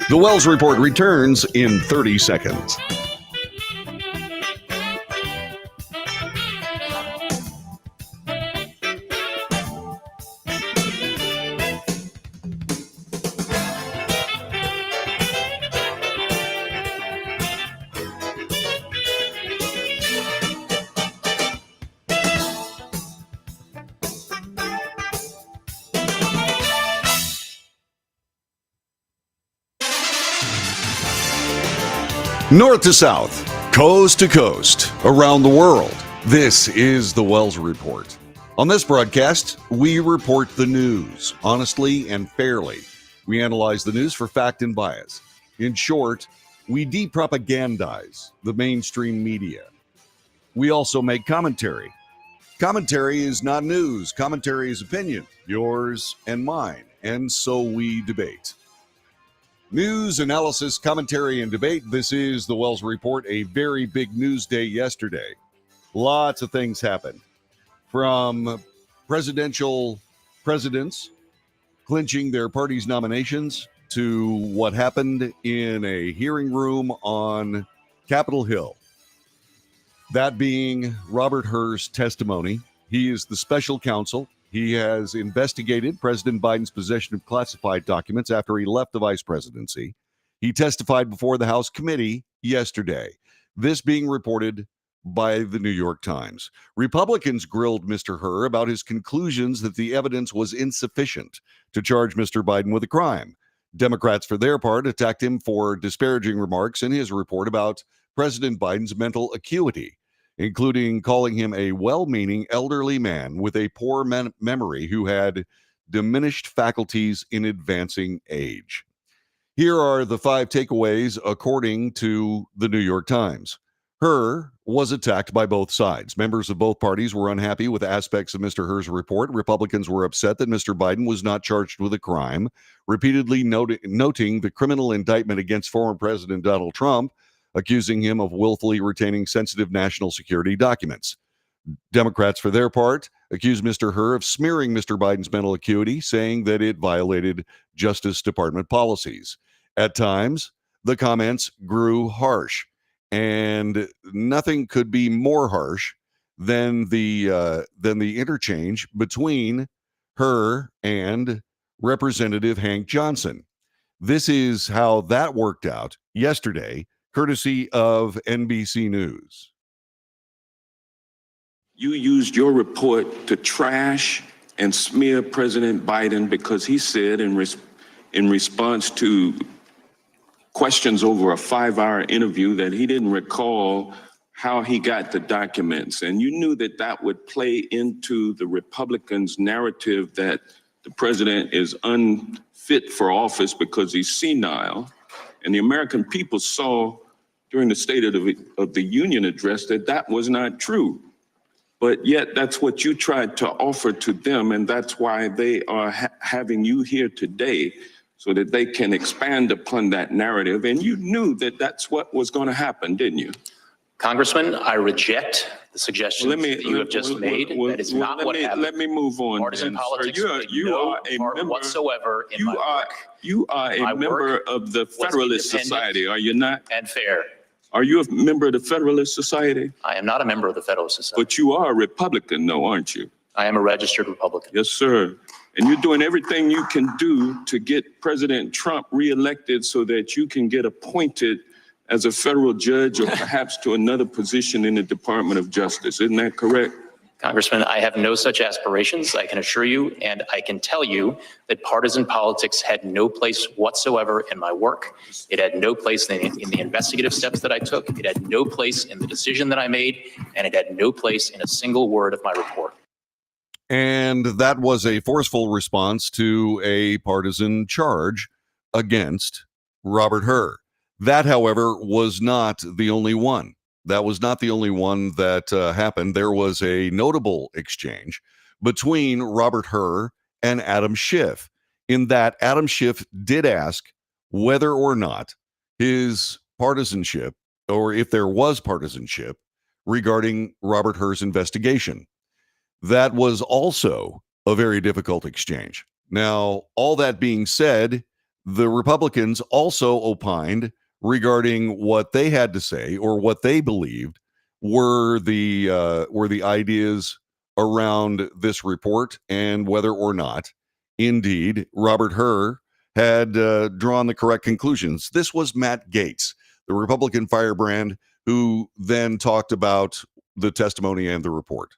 The Wells Report returns in 30 seconds. North to south, coast to coast, around the world, this is the Wells Report. On this broadcast, we report the news honestly and fairly. We analyze the news for fact and bias. In short, we depropagandize the mainstream media. We also make commentary. Commentary is not news. Commentary is opinion, yours and mine. And so we debate. News, analysis, commentary, and debate. This is the Wells Report, a very big news day yesterday. Lots of things happened. From presidential presidents clinching their party's nominations to what happened in a hearing room on Capitol Hill. That being Robert Hur's testimony. He is the special counsel. He has investigated President Biden's possession of classified documents after he left the vice presidency. He testified before the House committee yesterday. This being reported by the New York Times. Republicans grilled Mr. Hur about his conclusions that the evidence was insufficient to charge Mr. Biden with a crime. Democrats, for their part, attacked him for disparaging remarks in his report about President Biden's mental acuity, including calling him a well-meaning elderly man with a poor memory who had diminished faculties in advancing age. Here are the 5 takeaways according to the New York Times. Hur was attacked by both sides. Members of both parties were unhappy with aspects of Mr. Hur's report. Republicans were upset that Mr. Biden was not charged with a crime, repeatedly noting the criminal indictment against former President Donald Trump, accusing him of willfully retaining sensitive national security documents. Democrats, for their part, accused Mr. Hur of smearing Mr. Biden's mental acuity, saying that it violated Justice Department policies. At times, the comments grew harsh, and nothing could be more harsh than the interchange between Hur and Representative Hank Johnson. This is how that worked out yesterday, courtesy of NBC News. You used your report to trash and smear President Biden because he said in response to questions over a 5-hour interview that he didn't recall how he got the documents. And you knew that that would play into the Republicans' narrative that the president is unfit for office because he's senile. And the American people saw during the State of the Union address that was not true. But yet that's what you tried to offer to them, and that's why they are having you here today, so that they can expand upon that narrative. And you knew that that's what was going to happen, didn't you? Congressman, I reject the suggestion that you have just made. That is not what happened. Let me move on. Partisan politics you are a part member whatsoever in my work. You are a member of the Federalist Society, are you not? And fair. Are you a member of the Federalist Society? I am not a member of the Federalist Society. But you are a Republican, though, aren't you? I am a registered Republican. Yes, sir. And you're doing everything you can do to get President Trump reelected so that you can get appointed as a federal judge or perhaps to another position in the Department of Justice. Isn't that correct? Congressman, I have no such aspirations, I can assure you, and I can tell you that partisan politics had no place whatsoever in my work. It had no place in the investigative steps that I took. It had no place in the decision that I made, and it had no place in a single word of my report. And that was a forceful response to a partisan charge against Robert Hur. That, however, was not the only one. That was not the only one that happened. There was a notable exchange between Robert Hur and Adam Schiff, in that Adam Schiff did ask whether or not his partisanship, or if there was partisanship, regarding Robert Hur's investigation. That was also a very difficult exchange. Now, all that being said, the Republicans also opined regarding what they had to say or what they believed were the ideas around this report and whether or not, indeed, Robert Hur had drawn the correct conclusions. This was Matt Gaetz, the Republican firebrand, who then talked about the testimony and the report.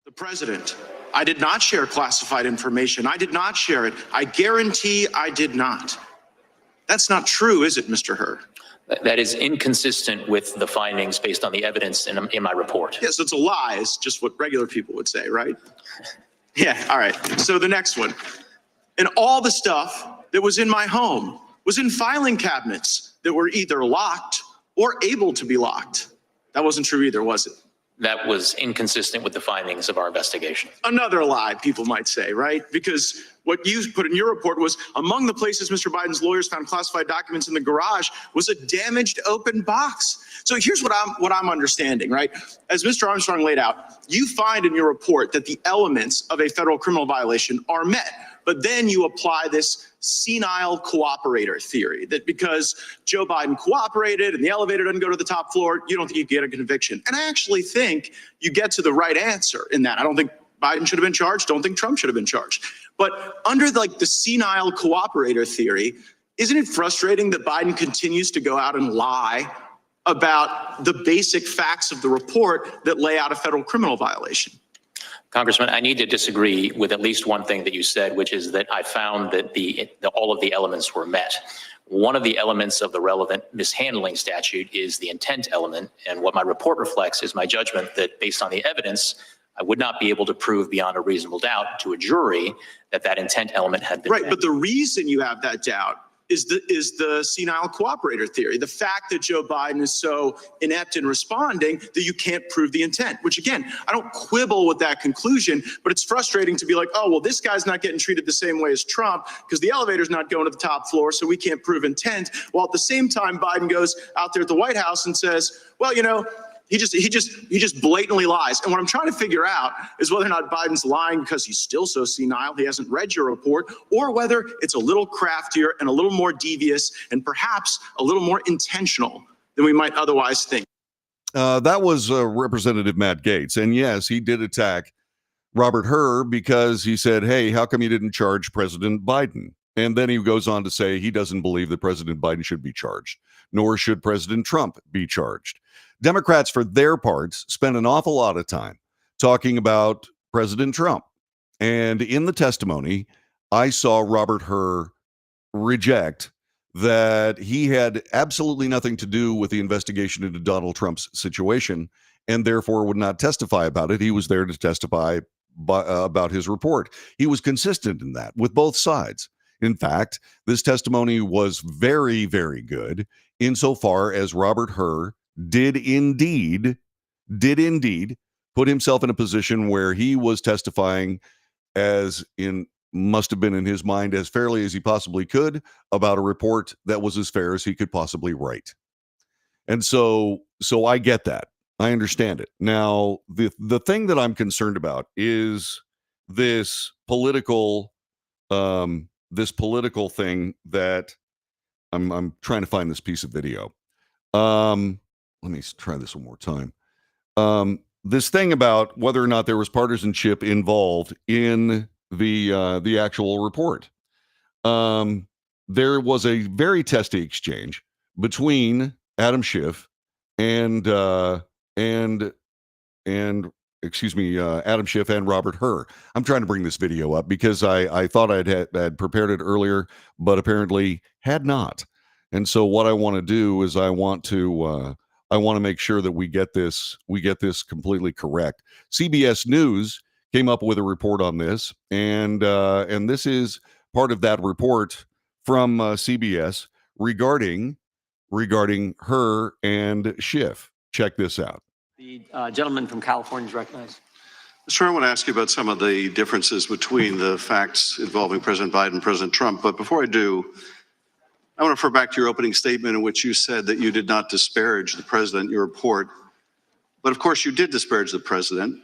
The president, I did not share classified information. I did not share it. I guarantee I did not. That's not true, is it, Mr. Hur? That is inconsistent with the findings based on the evidence in my report. Yes, it's a lie. It's just what regular people would say, right? Yeah, all right. So the next one. And all the stuff that was in my home was in filing cabinets that were either locked or able to be locked. That wasn't true either, was it? That was inconsistent with the findings of our investigation. Another lie, people might say, right? Because what you put in your report was among the places Mr. Biden's lawyers found classified documents in the garage was a damaged open box. So here's what I'm understanding, right? As Mr. Armstrong laid out, you find in your report that the elements of a federal criminal violation are met. But then you apply this senile cooperator theory that because Joe Biden cooperated and the elevator doesn't go to the top floor, you don't think you get a conviction. And I actually think you get to the right answer in that. I don't think Biden should have been charged. Don't think Trump should have been charged. But under like the senile cooperator theory, isn't it frustrating that Biden continues to go out and lie about the basic facts of the report that lay out a federal criminal violation? Congressman, I need to disagree with at least one thing that you said, which is that I found that all of the elements were met. One of the elements of the relevant mishandling statute is the intent element. And what my report reflects is my judgment that based on the evidence, I would not be able to prove beyond a reasonable doubt to a jury that that intent element had been right. met. But the reason you have that doubt is the senile cooperator theory. The fact that Joe Biden is so inept in responding that you can't prove the intent, which again, I don't quibble with that conclusion, but it's frustrating to be like, oh, well, this guy's not getting treated the same way as Trump because the elevator's not going to the top floor, so we can't prove intent. While at the same time, Biden goes out there at the White House and says, well, you know, he just blatantly lies. And what I'm trying to figure out is whether or not Biden's lying because he's still so senile, he hasn't read your report, or whether it's a little craftier and a little more devious and perhaps a little more intentional than we might otherwise think. That was Representative Matt Gaetz. And yes, he did attack Robert Hur because he said, hey, how come you didn't charge President Biden? And then he goes on to say he doesn't believe that President Biden should be charged, nor should President Trump be charged. Democrats, for their parts, spent an awful lot of time talking about President Trump. And in the testimony, I saw Robert Hur reject that he had absolutely nothing to do with the investigation into Donald Trump's situation and therefore would not testify about it. He was there to testify about his report. He was consistent in that with both sides. In fact, this testimony was very, very good insofar as Robert Hur did indeed put himself in a position where he was testifying must have been in his mind as fairly as he possibly could about a report that was as fair as he could possibly write. And so I get that. I understand it. Now, the thing that I'm concerned about is this political thing that I'm trying to find this piece of video. Let me try this one more time. This thing about whether or not there was partisanship involved in the actual report. There was a very testy exchange between Adam Schiff and Adam Schiff and Robert Hur. I'm trying to bring this video up because I thought I had prepared it earlier, but apparently had not. And so what I want to do is I want to make sure that we get this completely correct. CBS News came up with a report on this, and this is part of that report from CBS regarding Hur and Schiff. Check this out. The gentleman from California is recognized. Sir, I want to ask you about some of the differences between the facts involving President Biden and President Trump. But before I do, I want to refer back to your opening statement in which you said that you did not disparage the president in your report. But of course, you did disparage the president.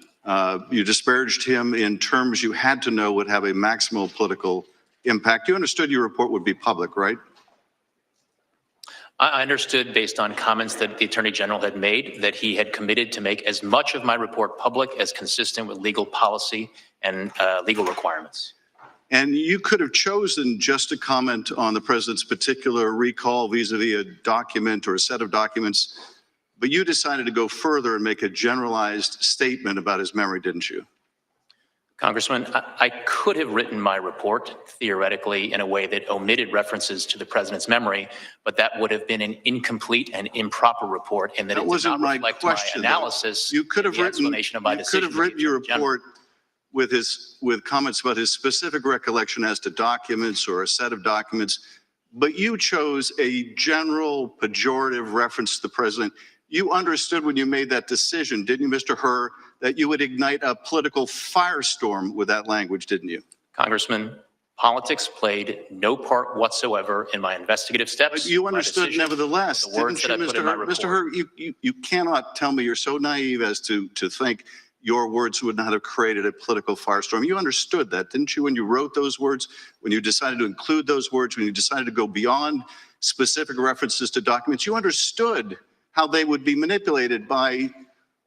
You disparaged him in terms you had to know would have a maximal political impact. You understood your report would be public, right? I understood, based on comments that the Attorney General had made, that he had committed to make as much of my report public as consistent with legal policy and legal requirements. And you could have chosen just to comment on the president's particular recall vis-a-vis a document or a set of documents, but you decided to go further and make a generalized statement about his memory, didn't you? Congressman, I could have written my report theoretically in a way that omitted references to the president's memory, but that would have been an incomplete and improper report, and that it did not reflect my analysis. You could have written your report with comments about his specific recollection as to documents or a set of documents, but you chose a general pejorative reference to the president. You understood when you made that decision, didn't you, Mr. Hur, that you would ignite a political firestorm with that language, didn't you? Congressman, politics played no part whatsoever in my investigative steps. But you understood nevertheless, the words didn't you, that I put in my report. Mr. Hur, you cannot tell me you're so naive as to think your words would not have created a political firestorm. You understood that, didn't you, when you wrote those words, when you decided to include those words, when you decided to go beyond specific references to documents? You understood how they would be manipulated by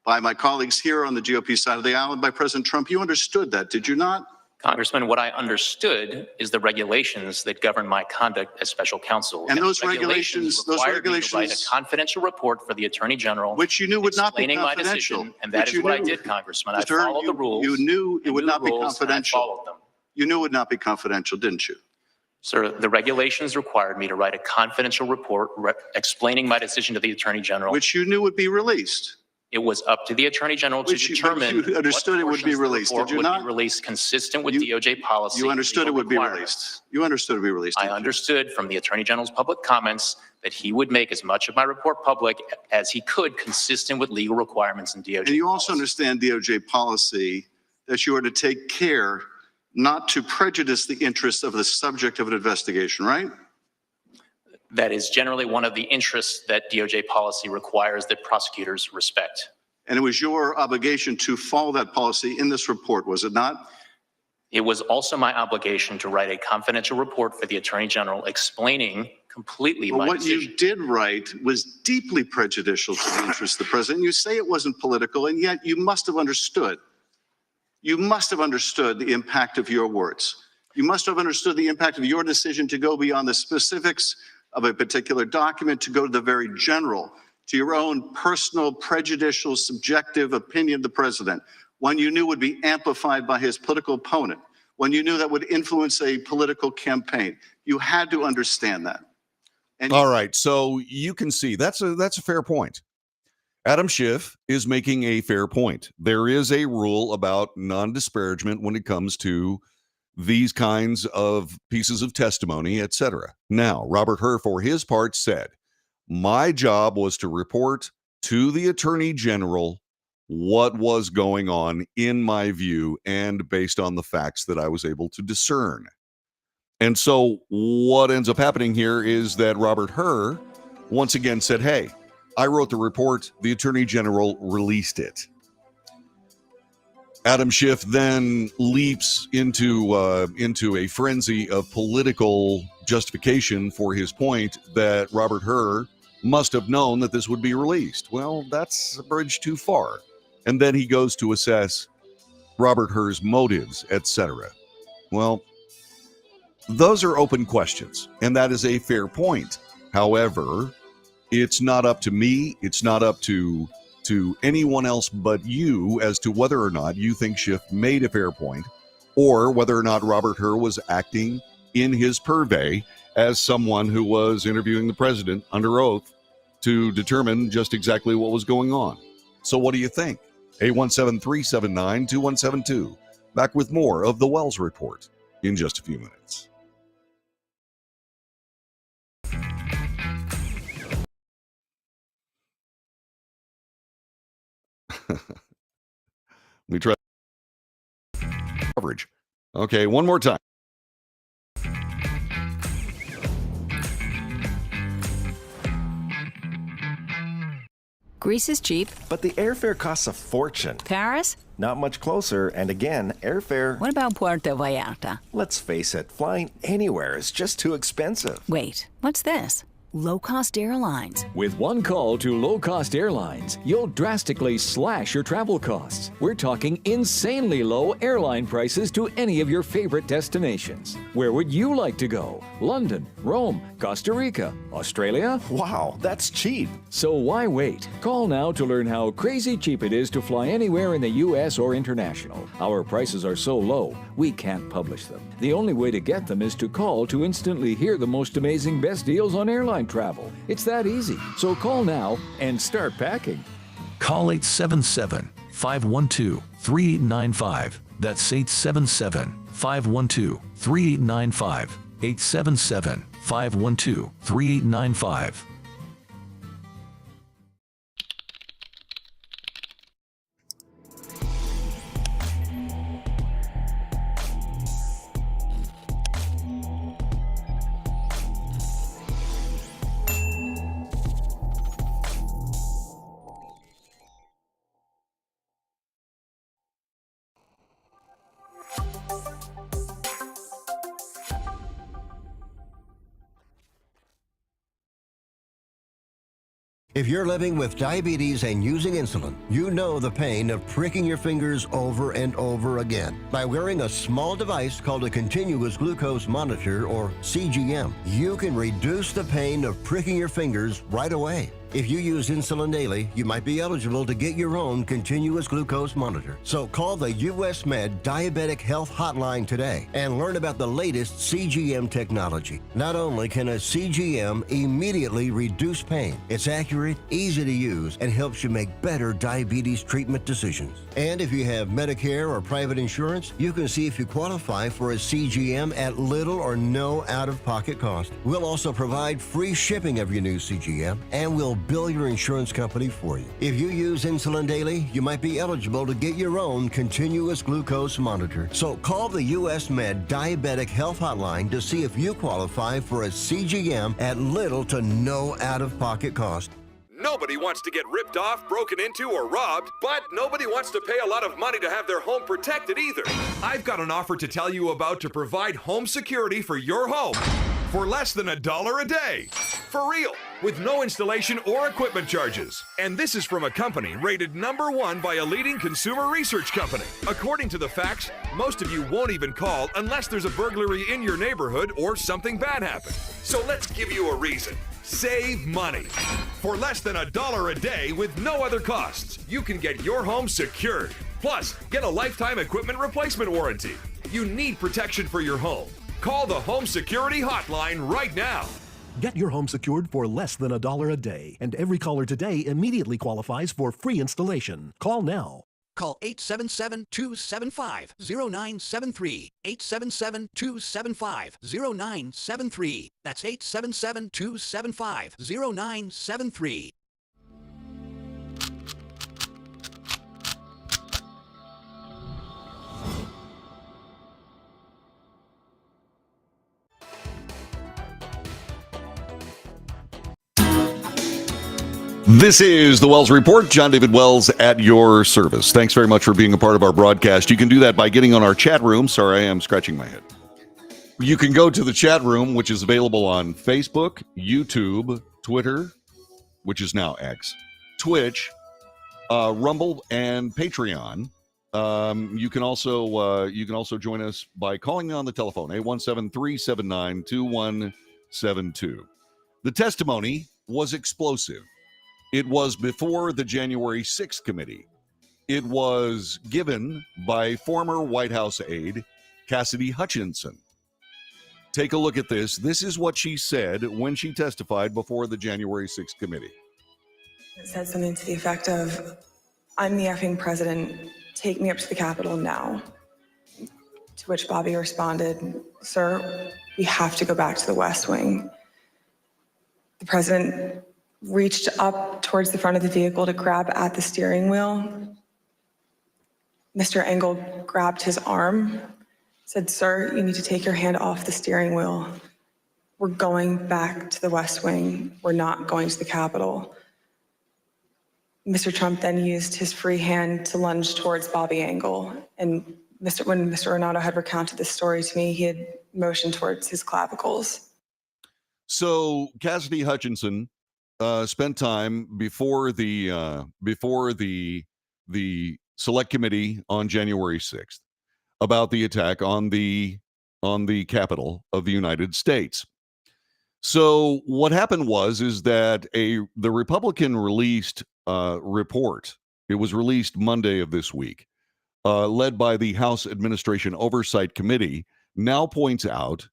my colleagues here on the GOP side of the aisle and by President Trump. You understood that, did you not? Congressman, what I understood is the regulations that govern my conduct as special counsel. And those regulations required me to write a confidential report for the Attorney General, which you knew would not be explaining my confidential. decision, and that is what I did, Congressman. I Mr. Hur, followed the rules. You knew it would not be and I confidential. followed them. You knew it would not be confidential, didn't you? Sir, the regulations required me to write a confidential report explaining my decision to the Attorney General. Which you knew would be released. It was up to the Attorney General to determine you understood it would be released, did you not? Would be released consistent with DOJ policy. You understood it would be requirements. released. You understood it would be released. I understood from the Attorney General's public comments that he would make as much of my report public as he could, consistent with legal requirements and DOJ And you also policy. understand DOJ policy that you are to take care not to prejudice the interests of the subject of an investigation, right? That is generally one of the interests that DOJ policy requires that prosecutors respect. And it was your obligation to follow that policy in this report, was it not? It was also my obligation to write a confidential report for the Attorney General explaining completely But my what decision. you did write was deeply prejudicial to the interests of the president. You say it wasn't political, and yet you must have understood. You must have understood the impact of your words. You must have understood the impact of your decision to go beyond the specifics of a particular document, to go to the very general, to your own personal, prejudicial, subjective opinion of the president, one you knew would be amplified by his political opponent, one you knew that would influence a political campaign. You had to understand that. And All right, so you can see that's a fair point. Adam Schiff is making a fair point. There is a rule about non-disparagement when it comes to these kinds of pieces of testimony, etc. Now, Robert Hur, for his part, said, my job was to report to the Attorney General what was going on in my view and based on the facts that I was able to discern. And so what ends up happening here is that Robert Hur once again said, hey, I wrote the report, the Attorney General released it. Adam Schiff then leaps into a frenzy of political justification for his point that Robert Hur must have known that this would be released. Well, that's a bridge too far. And then he goes to assess Robert Hur's motives, etc. Well, those are open questions, and that is a fair point. However, it's not up to me, it's not up to anyone else but you as to whether or not you think Schiff made a fair point, or whether or not Robert Hur was acting in his purvey as someone who was interviewing the president under oath to determine just exactly what was going on. So what do you think? 817-379-2172. Back with more of the Wells Report in just a few minutes. Let me try coverage. Okay, one more time. Greece is cheap. But the airfare costs a fortune. Paris? Not much closer, and again, airfare... What about Puerto Vallarta? Let's face it, flying anywhere is just too expensive. Wait, what's this? Low-cost airlines. With one call to low-cost airlines, you'll drastically slash your travel costs. We're talking insanely low airline prices to any of your favorite destinations. Where would you like to go? London, Rome, Costa Rica, Australia? Wow, that's cheap. So why wait? Call now to learn how crazy cheap it is to fly anywhere in the U.S. or international. Our prices are so low, we can't publish them. The only way to get them is to call to instantly hear the most amazing best deals on airline travel. It's that easy. So call now and start packing. Call 877-512-3895. That's 877-512-3895. 877-512-3895. If you're living with diabetes and using insulin, you know the pain of pricking your fingers over and over again. By wearing a small device called a continuous glucose monitor, or CGM, you can reduce the pain of pricking your fingers right away. If you use insulin daily, you might be eligible to get your own continuous glucose monitor. So call the US Med Diabetic Health Hotline today and learn about the latest CGM technology. Not only can a CGM immediately reduce pain, it's accurate, easy to use, and helps you make better diabetes treatment decisions. And if you have Medicare or private insurance, you can see if you qualify for a CGM at little or no out-of-pocket cost. We'll also provide free shipping of your new CGM, and we'll bill your insurance company for you. If you use insulin daily, you might be eligible to get your own continuous glucose monitor. So call the US Med Diabetic Health Hotline to see if you qualify for a CGM at little to no out-of-pocket cost. Nobody wants to get ripped off, broken into, or robbed, but nobody wants to pay a lot of money to have their home protected either. I've got an offer to tell you about to provide home security for your home for less than $1 a day. For real, with no installation or equipment charges. And this is from a company rated #1 by a leading consumer research company. According to the facts, most of you won't even call unless there's a burglary in your neighborhood or something bad happened. So let's give you a reason. Save money. For less than $1 a day with no other costs, you can get your home secured. Plus, get a lifetime equipment replacement warranty. You need protection for your home. Call the Home Security Hotline right now. Get your home secured for less than $1 a day, and every caller today immediately qualifies for free installation. Call now. Call 877-275-0973. 877-275-0973. That's 877-275-0973. This is the Wells Report. John David Wells at your service. Thanks very much for being a part of our broadcast. You can do that by getting on our chat room. Sorry, I am scratching my head. You can go to the chat room, which is available on Facebook, YouTube, Twitter, which is now X, Twitch, Rumble, and Patreon. You can also join us by calling on the telephone, 817-379-2172. The testimony was explosive. It was before the January 6th committee. It was given by former White House aide Cassidy Hutchinson. Take a look at this. This is what she said when she testified before the January 6th committee. It said something to the effect of, "I'm the effing president. Take me up to the Capitol now." To which Bobby responded, "Sir, we have to go back to the West Wing." The president reached up towards the front of the vehicle to grab at the steering wheel. Mr. Engel grabbed his arm, said, "Sir, you need to take your hand off the steering wheel. We're going back to the West Wing. We're not going to the Capitol." Mr. Trump then used his free hand to lunge towards Bobby Engel. And when Mr. Renato had recounted this story to me, he had motioned towards his clavicles. So Cassidy Hutchinson spent time before the select committee on January 6th about the attack on the Capitol of the United States. So what happened is that the Republican released report. It was released Monday of this week, led by the House Administration Oversight Committee, now points out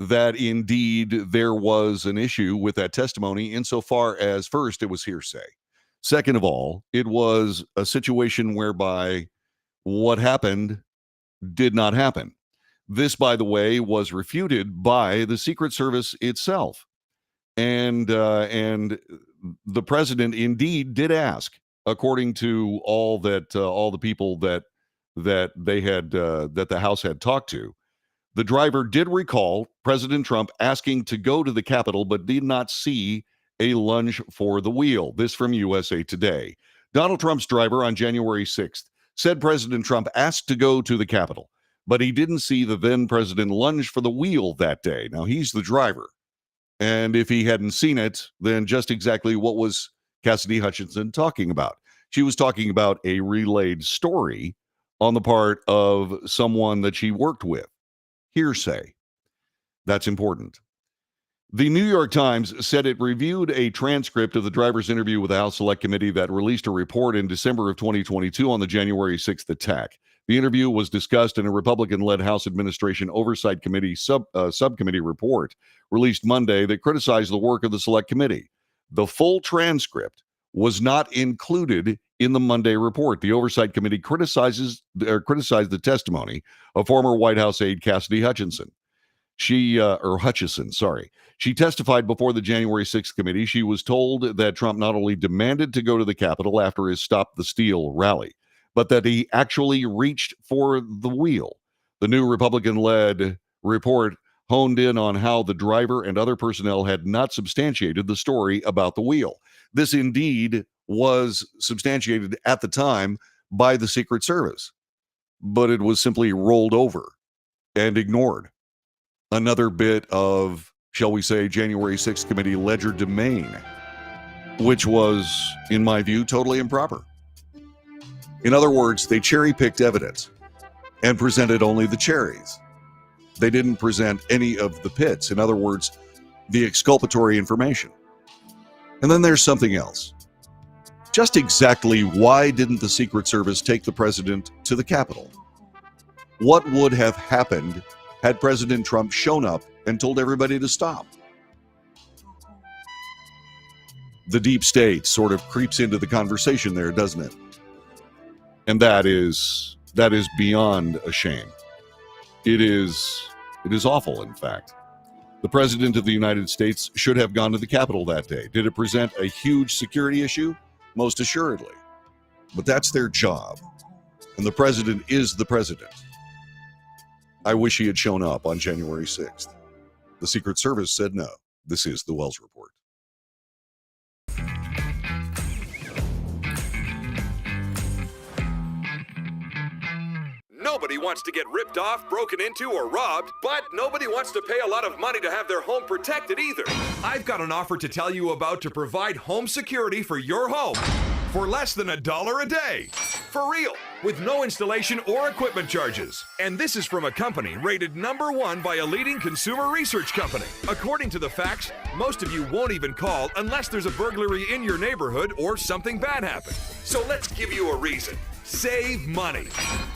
that indeed there was an issue with that testimony insofar as, first, it was hearsay. Second of all, it was a situation whereby what happened did not happen. This, by the way, was refuted by the Secret Service itself. And the president indeed did ask, according to all the people that the House had talked to. The driver did recall President Trump asking to go to the Capitol, but did not see a lunge for the wheel. This from USA Today. Donald Trump's driver on January 6th said President Trump asked to go to the Capitol, but he didn't see the then president lunge for the wheel that day. Now, he's the driver. And if he hadn't seen it, then just exactly what was Cassidy Hutchinson talking about? She was talking about a relayed story on the part of someone that she worked with. Hearsay. That's important. The New York Times said it reviewed a transcript of the driver's interview with the House Select Committee that released a report in December of 2022 on the January 6th attack. The interview was discussed in a Republican-led House Administration Oversight Committee subcommittee report released Monday that criticized the work of the Select Committee. The full transcript was not included in the Monday report. The Oversight Committee criticized the testimony of former White House aide Cassidy Hutchinson. She testified before the January 6th committee. She was told that Trump not only demanded to go to the Capitol after his Stop the Steal rally, but that he actually reached for the wheel. The new Republican-led report honed in on how the driver and other personnel had not substantiated the story about the wheel. This indeed was substantiated at the time by the Secret Service, but it was simply rolled over and ignored. Another bit of, shall we say, January 6th committee legerdemain, which was, in my view, totally improper. In other words, they cherry-picked evidence and presented only the cherries. They didn't present any of the pits. In other words, the exculpatory information. And then there's something else. Just exactly why didn't the Secret Service take the president to the Capitol? What would have happened had President Trump shown up and told everybody to stop? The deep state sort of creeps into the conversation there, doesn't it? And that is beyond a shame. It is awful, in fact. The President of the United States should have gone to the Capitol that day. Did it present a huge security issue? Most assuredly. But that's their job. And the President is the President. I wish he had shown up on January 6th. The Secret Service said no. This is the Wells Report. Nobody wants to get ripped off, broken into, or robbed, but nobody wants to pay a lot of money to have their home protected either. I've got an offer to tell you about to provide home security for your home for less than $1 a day. For real, with no installation or equipment charges. And this is from a company rated #1 by a leading consumer research company. According to the facts, most of you won't even call unless there's a burglary in your neighborhood or something bad happened. So let's give you a reason. Save money.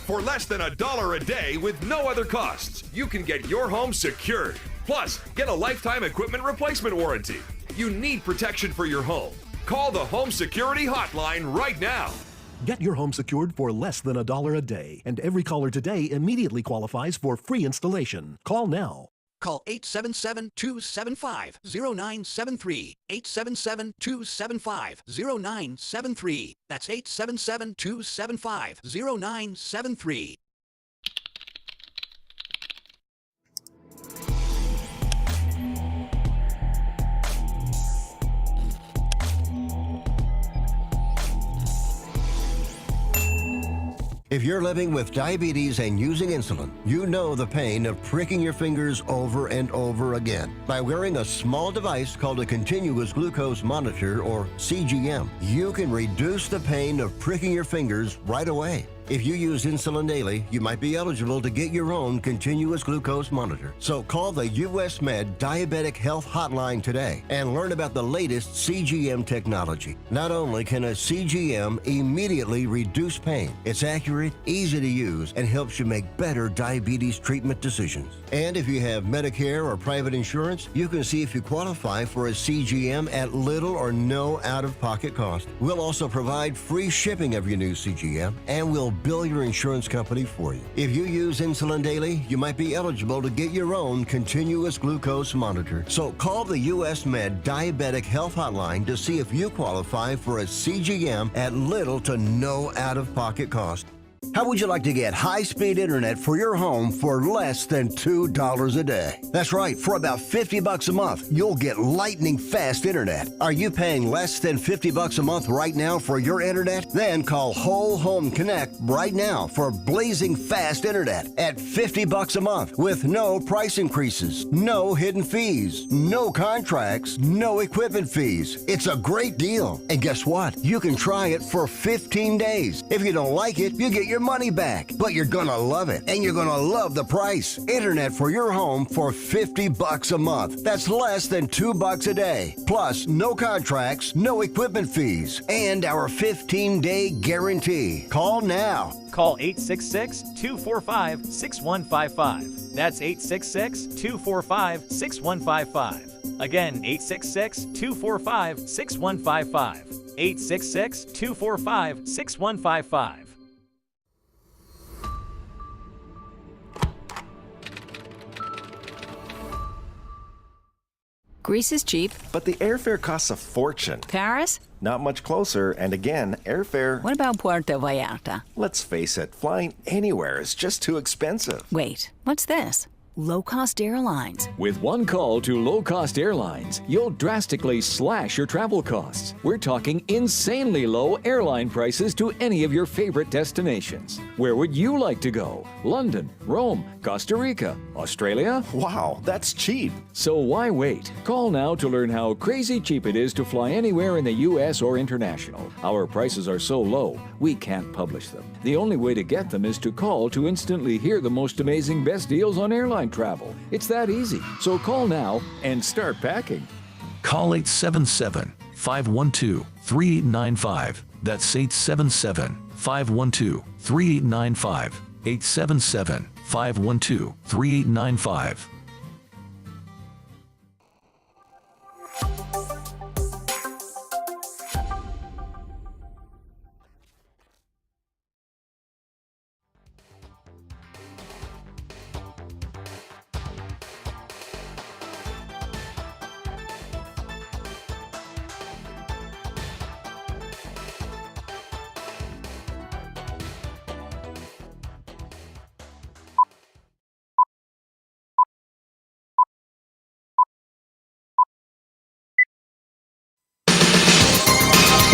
For less than $1 a day with no other costs, you can get your home secured. Plus, get a lifetime equipment replacement warranty. You need protection for your home. Call the Home Security Hotline right now. Get your home secured for less than $1 a day, and every caller today immediately qualifies for free installation. Call now. Call 877-275-0973. 877-275-0973. That's 877-275-0973. If you're living with diabetes and using insulin, you know the pain of pricking your fingers over and over again. By wearing a small device called a continuous glucose monitor, or CGM, you can reduce the pain of pricking your fingers right away. If you use insulin daily, you might be eligible to get your own continuous glucose monitor. So call the US Med Diabetic Health Hotline today and learn about the latest CGM technology. Not only can a CGM immediately reduce pain, it's accurate, easy to use, and helps you make better diabetes treatment decisions. And if you have Medicare or private insurance, you can see if you qualify for a CGM at little or no out-of-pocket cost. We'll also provide free shipping of your new CGM, and we'll bill your insurance company for you. If you use insulin daily, you might be eligible to get your own continuous glucose monitor. So call the US Med Diabetic Health Hotline to see if you qualify for a CGM at little to no out-of-pocket cost. How would you like to get high-speed internet for your home for less than $2 a day? That's right, for about $50 a month, you'll get lightning-fast internet. Are you paying less than $50 a month right now for your internet? Then call Whole Home Connect right now for blazing fast internet at $50 a month with no price increases, no hidden fees, no contracts, no equipment fees. It's a great deal. And guess what? You can try it for 15 days. If you don't like it, you get your money back, but you're gonna love it, and you're gonna love the price. Internet for your home for $50 a month. That's less than $2 a day. Plus, no contracts, no equipment fees, and our 15-day guarantee. Call now. Call 866-245-6155. That's 866-245-6155. Again, 866-245-6155. 866-245-6155. Greece is cheap. But the airfare costs a fortune. Paris? Not much closer, and again, airfare... What about Puerto Vallarta? Let's face it, flying anywhere is just too expensive. Wait, what's this? Low-cost airlines. With one call to low-cost airlines, you'll drastically slash your travel costs. We're talking insanely low airline prices to any of your favorite destinations. Where would you like to go? London, Rome, Costa Rica, Australia? Wow, that's cheap. So why wait? Call now to learn how crazy cheap it is to fly anywhere in the U.S. or international. Our prices are so low, we can't publish them. The only way to get them is to call to instantly hear the most amazing best deals on airline travel. It's that easy. So call now and start packing. Call 877-512-3895. That's 877-512-3895. 877-512-3895.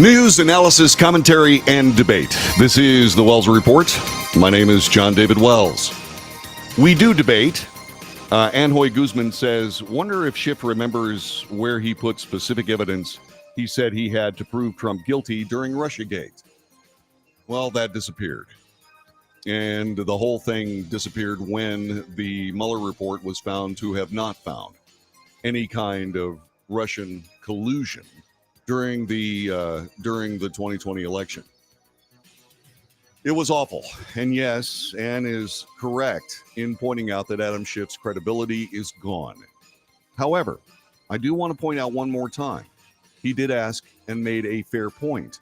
News, analysis, commentary, and debate. This is the Wells Report. My name is John David Wells. We do debate. Anhoy Guzman says, wonder if Schiff remembers where he put specific evidence he said he had to prove Trump guilty during Russiagate. Well, that disappeared. And the whole thing disappeared when the Mueller report was found to have not found any kind of Russian collusion during the 2020 election. It was awful. And yes, Ann is correct in pointing out that Adam Schiff's credibility is gone. However, I do want to point out one more time, he did ask and made a fair point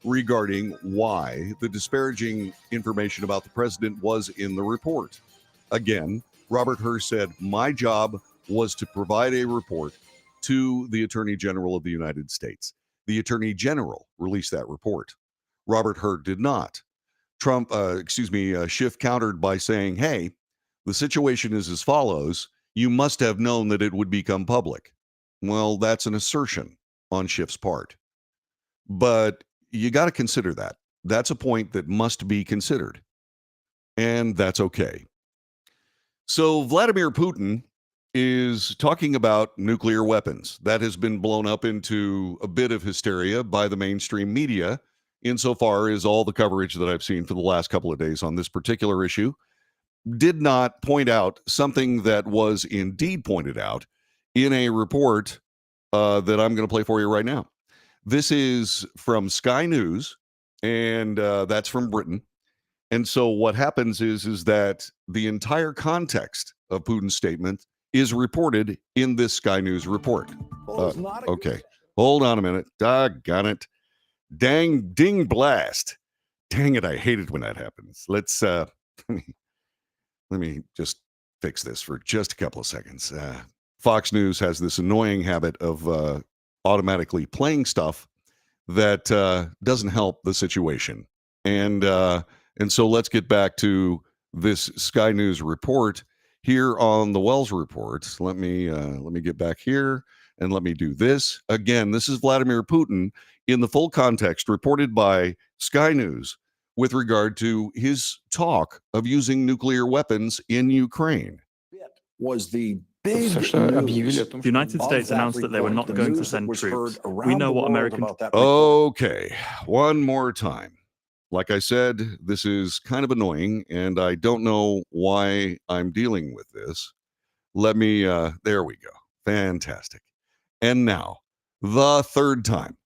regarding why the disparaging information about the president was in the report. Again, Robert Hur said, my job was to provide a report to the Attorney General of the United States. The Attorney General released that report. Robert Hur did not. Schiff countered by saying, hey, the situation is as follows. You must have known that it would become public. Well, that's an assertion on Schiff's part. But you got to consider that. That's a point that must be considered. and that's okay. So Vladimir Putin is talking about nuclear weapons. That has been blown up into a bit of hysteria by the mainstream media, insofar as all the coverage that I've seen for the last couple of days on this particular issue did not point out something that was indeed pointed out in a report that I'm going to play for you right now. This is from Sky News, and that's from Britain. And so what happens is that the entire context of Putin's statement is reported in this Sky News report. Okay, hold on a minute. Doggone it. Ding blast. Dang it, I hate it when that happens. Let's let me just fix this for just a couple of seconds. Fox News has this annoying habit of automatically playing stuff that doesn't help the situation. And so let's get back to this Sky News report here on the Wells Report. Let me get back here and let me do this. Again, this is Vladimir Putin in the full context reported by Sky News with regard to his talk of using nuclear weapons in Ukraine. Was the big The United States announced that they were not going to send troops. We know what American... Okay, one more time. Like I said, this is kind of annoying, and I don't know why I'm dealing with this. Let me, there we go. Fantastic. And now, the third time.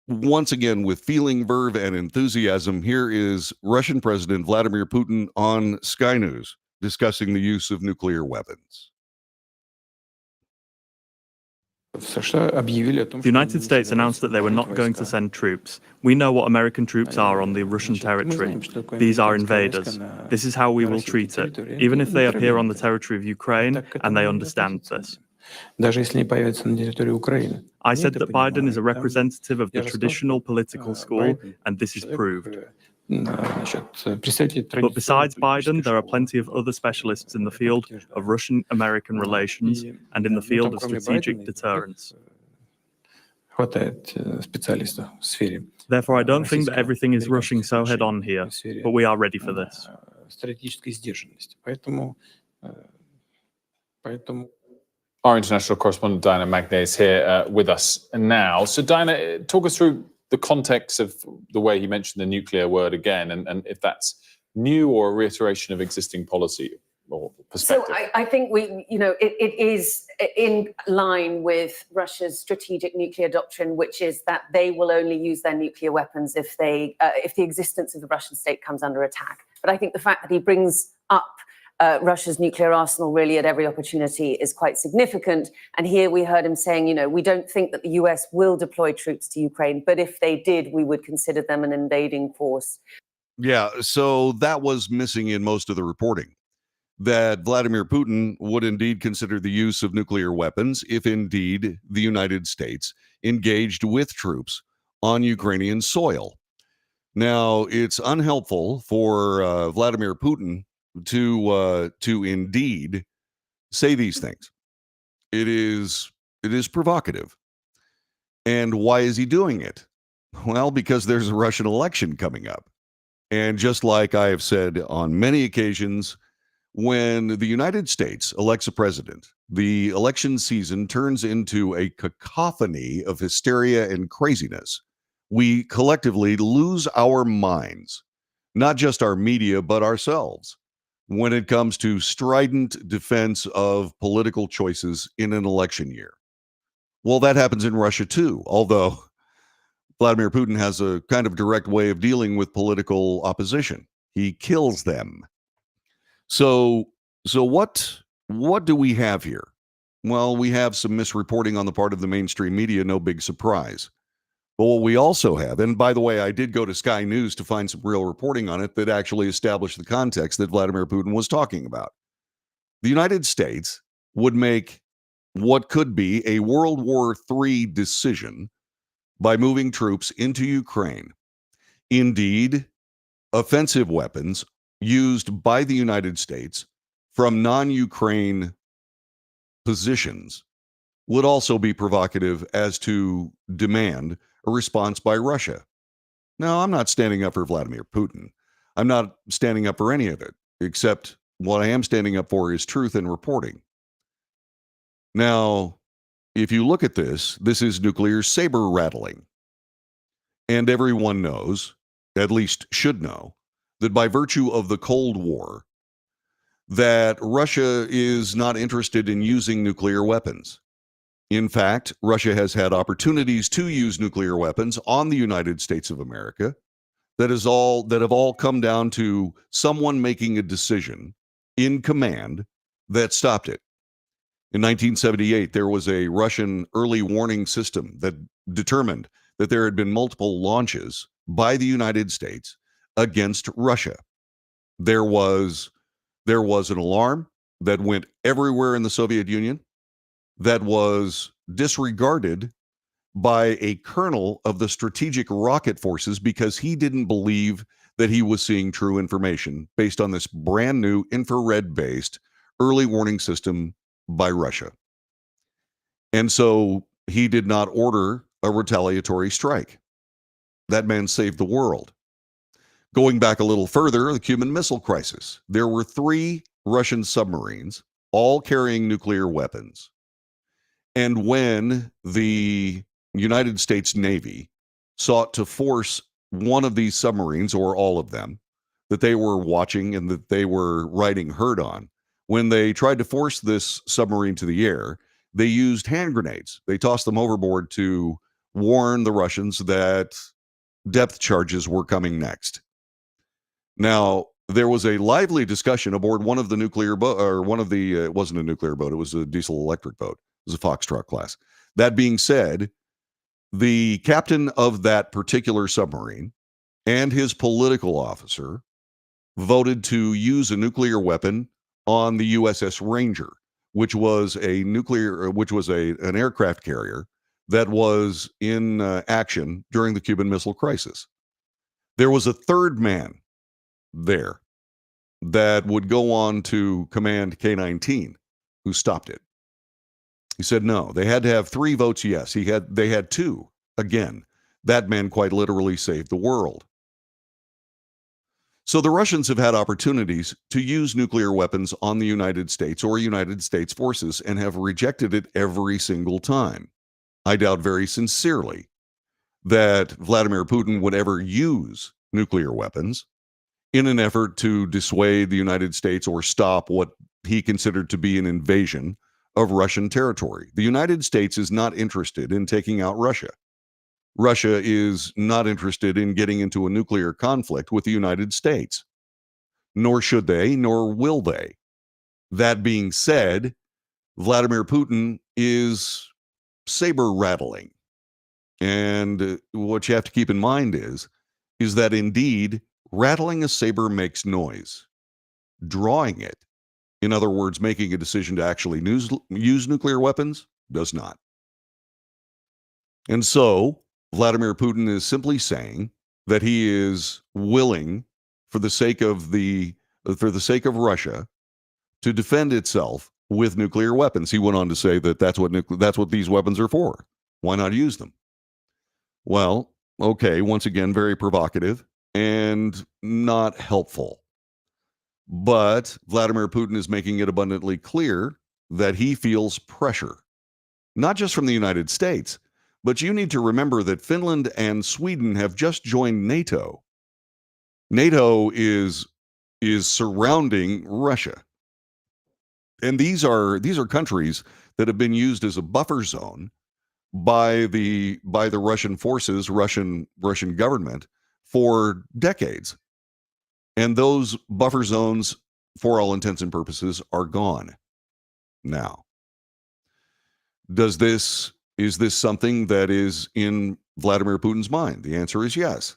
Once again, with feeling, verve, and enthusiasm, here is Russian President Vladimir Putin on Sky News discussing the use of nuclear weapons. The United States announced that they were not going to send troops. We know what American troops are on the Russian territory. These are invaders. This is how we will treat it, even if they appear on the territory of Ukraine, and they understand this. I said that Biden is a representative of the traditional political school, and this is proved. But besides Biden, there are plenty of other specialists in the field of Russian-American relations and in the field of strategic deterrence. Therefore, I don't think that everything is rushing so head-on here, but we are ready for this. Our international correspondent, Diana Magne, is here with us now. So, Diana, talk us through the context of the way he mentioned the nuclear word again, and if that's new or a reiteration of existing policy or perspective. So I think it is in line with Russia's strategic nuclear doctrine, which is that they will only use their nuclear weapons if the existence of the Russian state comes under attack. But I think the fact that he brings up Russia's nuclear arsenal really at every opportunity is quite significant. And here we heard him saying, we don't think that the US will deploy troops to Ukraine, but if they did, we would consider them an invading force. Yeah, so that was missing in most of the reporting, that Vladimir Putin would indeed consider the use of nuclear weapons if indeed the United States engaged with troops on Ukrainian soil. Now, it's unhelpful for Vladimir Putin to indeed say these things. It is provocative. And why is he doing it? Well, because there's a Russian election coming up. And just like I have said on many occasions, when the United States elects a president, the election season turns into a cacophony of hysteria and craziness. We collectively lose our minds, not just our media, but ourselves, when it comes to strident defense of political choices in an election year. Well, that happens in Russia too, although Vladimir Putin has a kind of direct way of dealing with political opposition. He kills them. So what do we have here? Well, we have some misreporting on the part of the mainstream media, no big surprise. But what we also have, and by the way, I did go to Sky News to find some real reporting on it that actually established the context that Vladimir Putin was talking about. The United States would make what could be a World War III decision by moving troops into Ukraine. Indeed, offensive weapons used by the United States from non-Ukraine positions would also be provocative as to demand a response by Russia. Now, I'm not standing up for Vladimir Putin. I'm not standing up for any of it, except what I am standing up for is truth and reporting. Now, if you look at this, this is nuclear saber rattling. And everyone knows, at least should know, that by virtue of the Cold War, that Russia is not interested in using nuclear weapons. In fact, Russia has had opportunities to use nuclear weapons on the United States of America that have all come down to someone making a decision in command that stopped it. In 1978, there was a Russian early warning system that determined that there had been multiple launches by the United States against Russia. There was an alarm that went everywhere in the Soviet Union that was disregarded by a colonel of the Strategic Rocket Forces because he didn't believe that he was seeing true information based on this brand new infrared-based early warning system by Russia. And so he did not order a retaliatory strike. That man saved the world. Going back a little further, the Cuban Missile Crisis. There were 3 Russian submarines, all carrying nuclear weapons. And when the United States Navy sought to force one of these submarines, or all of them, that they were watching and that they were riding herd on, when they tried to force this submarine to the air, they used hand grenades. They tossed them overboard to warn the Russians that depth charges were coming next. Now, there was a lively discussion aboard one of the nuclear boat, or one of the, it wasn't a nuclear boat, it was a diesel electric boat. It was a Foxtrot class. That being said, the captain of that particular submarine and his political officer voted to use a nuclear weapon on the USS Ranger, which was an aircraft carrier that was in action during the Cuban Missile Crisis. There was a third man there that would go on to command K-19 who stopped it. He said no. They had to have 3 votes yes. They had 2. Again, that man quite literally saved the world. So the Russians have had opportunities to use nuclear weapons on the United States or United States forces and have rejected it every single time. I doubt very sincerely that Vladimir Putin would ever use nuclear weapons in an effort to dissuade the United States or stop what he considered to be an invasion of Russian territory. The United States is not interested in taking out Russia. Russia is not interested in getting into a nuclear conflict with the United States. Nor should they, nor will they. That being said, Vladimir Putin is saber rattling. And what you have to keep in mind is that indeed, rattling a saber makes noise. Drawing it, in other words, making a decision to actually use nuclear weapons, does not. And so, Vladimir Putin is simply saying that he is willing, for the sake of Russia, to defend itself with nuclear weapons. He went on to say that that's what these weapons are for. Why not use them? Well, okay, once again, very provocative and not helpful. But Vladimir Putin is making it abundantly clear that he feels pressure, not just from the United States, but you need to remember that Finland and Sweden have just joined NATO. NATO is surrounding Russia. And these are countries that have been used as a buffer zone by the Russian forces, Russian government for decades. And those buffer zones, for all intents and purposes, are gone now. Is this something that is in Vladimir Putin's mind? The answer is yes.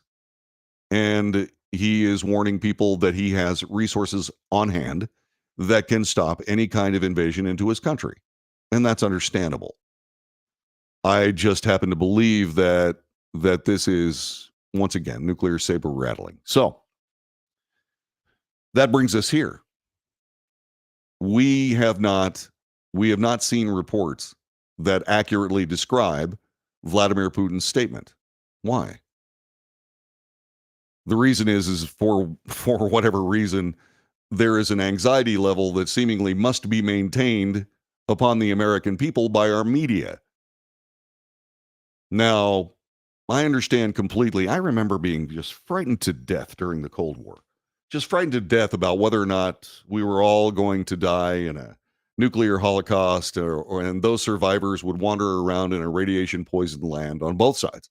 And he is warning people that he has resources on hand that can stop any kind of invasion into his country. And that's understandable. I just happen to believe that this is, once again, nuclear saber rattling. So that brings us here. We have not seen reports that accurately describe Vladimir Putin's statement. Why? The reason is for whatever reason, there is an anxiety level that seemingly must be maintained upon the American people by our media. Now, I understand completely. I remember being just frightened to death during the Cold War. Just frightened to death about whether or not we were all going to die in a nuclear holocaust, and those survivors would wander around in a radiation-poisoned land on both sides.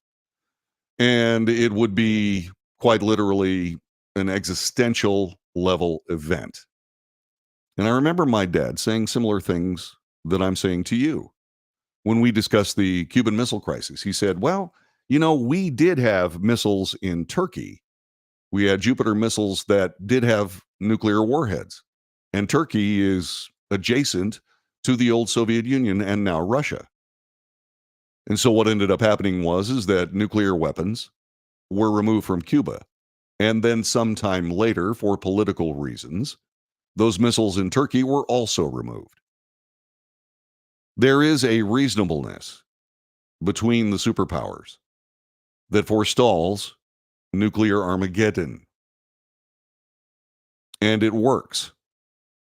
And it would be quite literally an existential level event. And I remember my dad saying similar things that I'm saying to you when we discussed the Cuban Missile Crisis. He said, well, you know, we did have missiles in Turkey. We had Jupiter missiles that did have nuclear warheads. And Turkey is adjacent to the old Soviet Union and now Russia. And so what ended up happening is that nuclear weapons were removed from Cuba. And then sometime later, for political reasons, those missiles in Turkey were also removed. There is a reasonableness between the superpowers that forestalls nuclear Armageddon. And it works.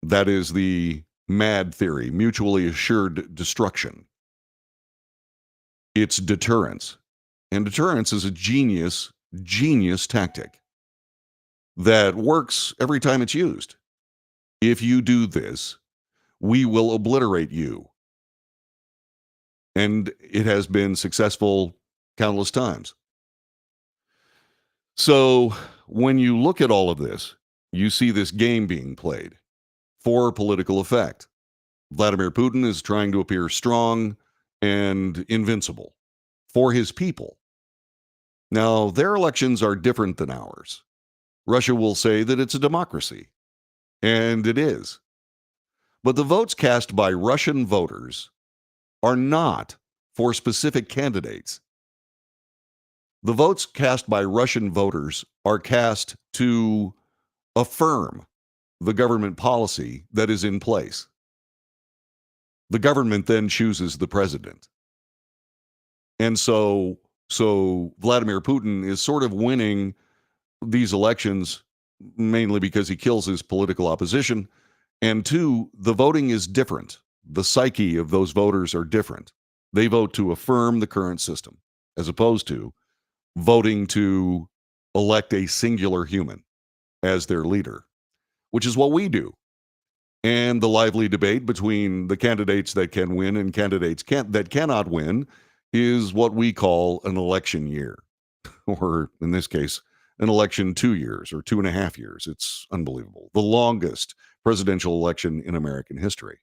That is the MAD theory, mutually assured destruction. It's deterrence. And deterrence is a genius tactic that works every time it's used. If you do this, we will obliterate you. And it has been successful countless times. So when you look at all of this, you see this game being played for political effect. Vladimir Putin is trying to appear strong and invincible for his people. Now, their elections are different than ours. Russia will say that it's a democracy, and it is. But the votes cast by Russian voters are not for specific candidates. The votes cast by Russian voters are cast to affirm the government policy that is in place. The government then chooses the president. And so Vladimir Putin is sort of winning these elections mainly because he kills his political opposition. And two, the voting is different. The psyche of those voters are different. They vote to affirm the current system as opposed to voting to elect a singular human as their leader, which is what we do. And the lively debate between the candidates that can win and candidates that cannot win is what we call an election year, or in this case, an election 2 years or 2.5 years. It's unbelievable. The longest presidential election in American history.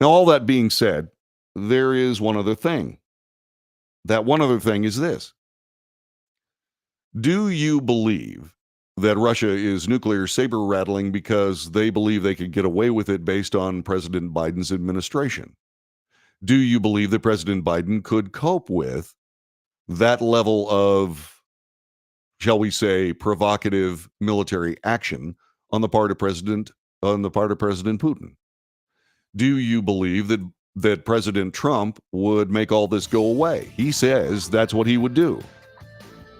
Now, all that being said, there is one other thing. That one other thing is this. Do you believe that Russia is nuclear saber rattling because they believe they could get away with it based on President Biden's administration? Do you believe that President Biden could cope with that level of, shall we say, provocative military action on the part of President Putin? Do you believe that President Trump would make all this go away? He says that's what he would do.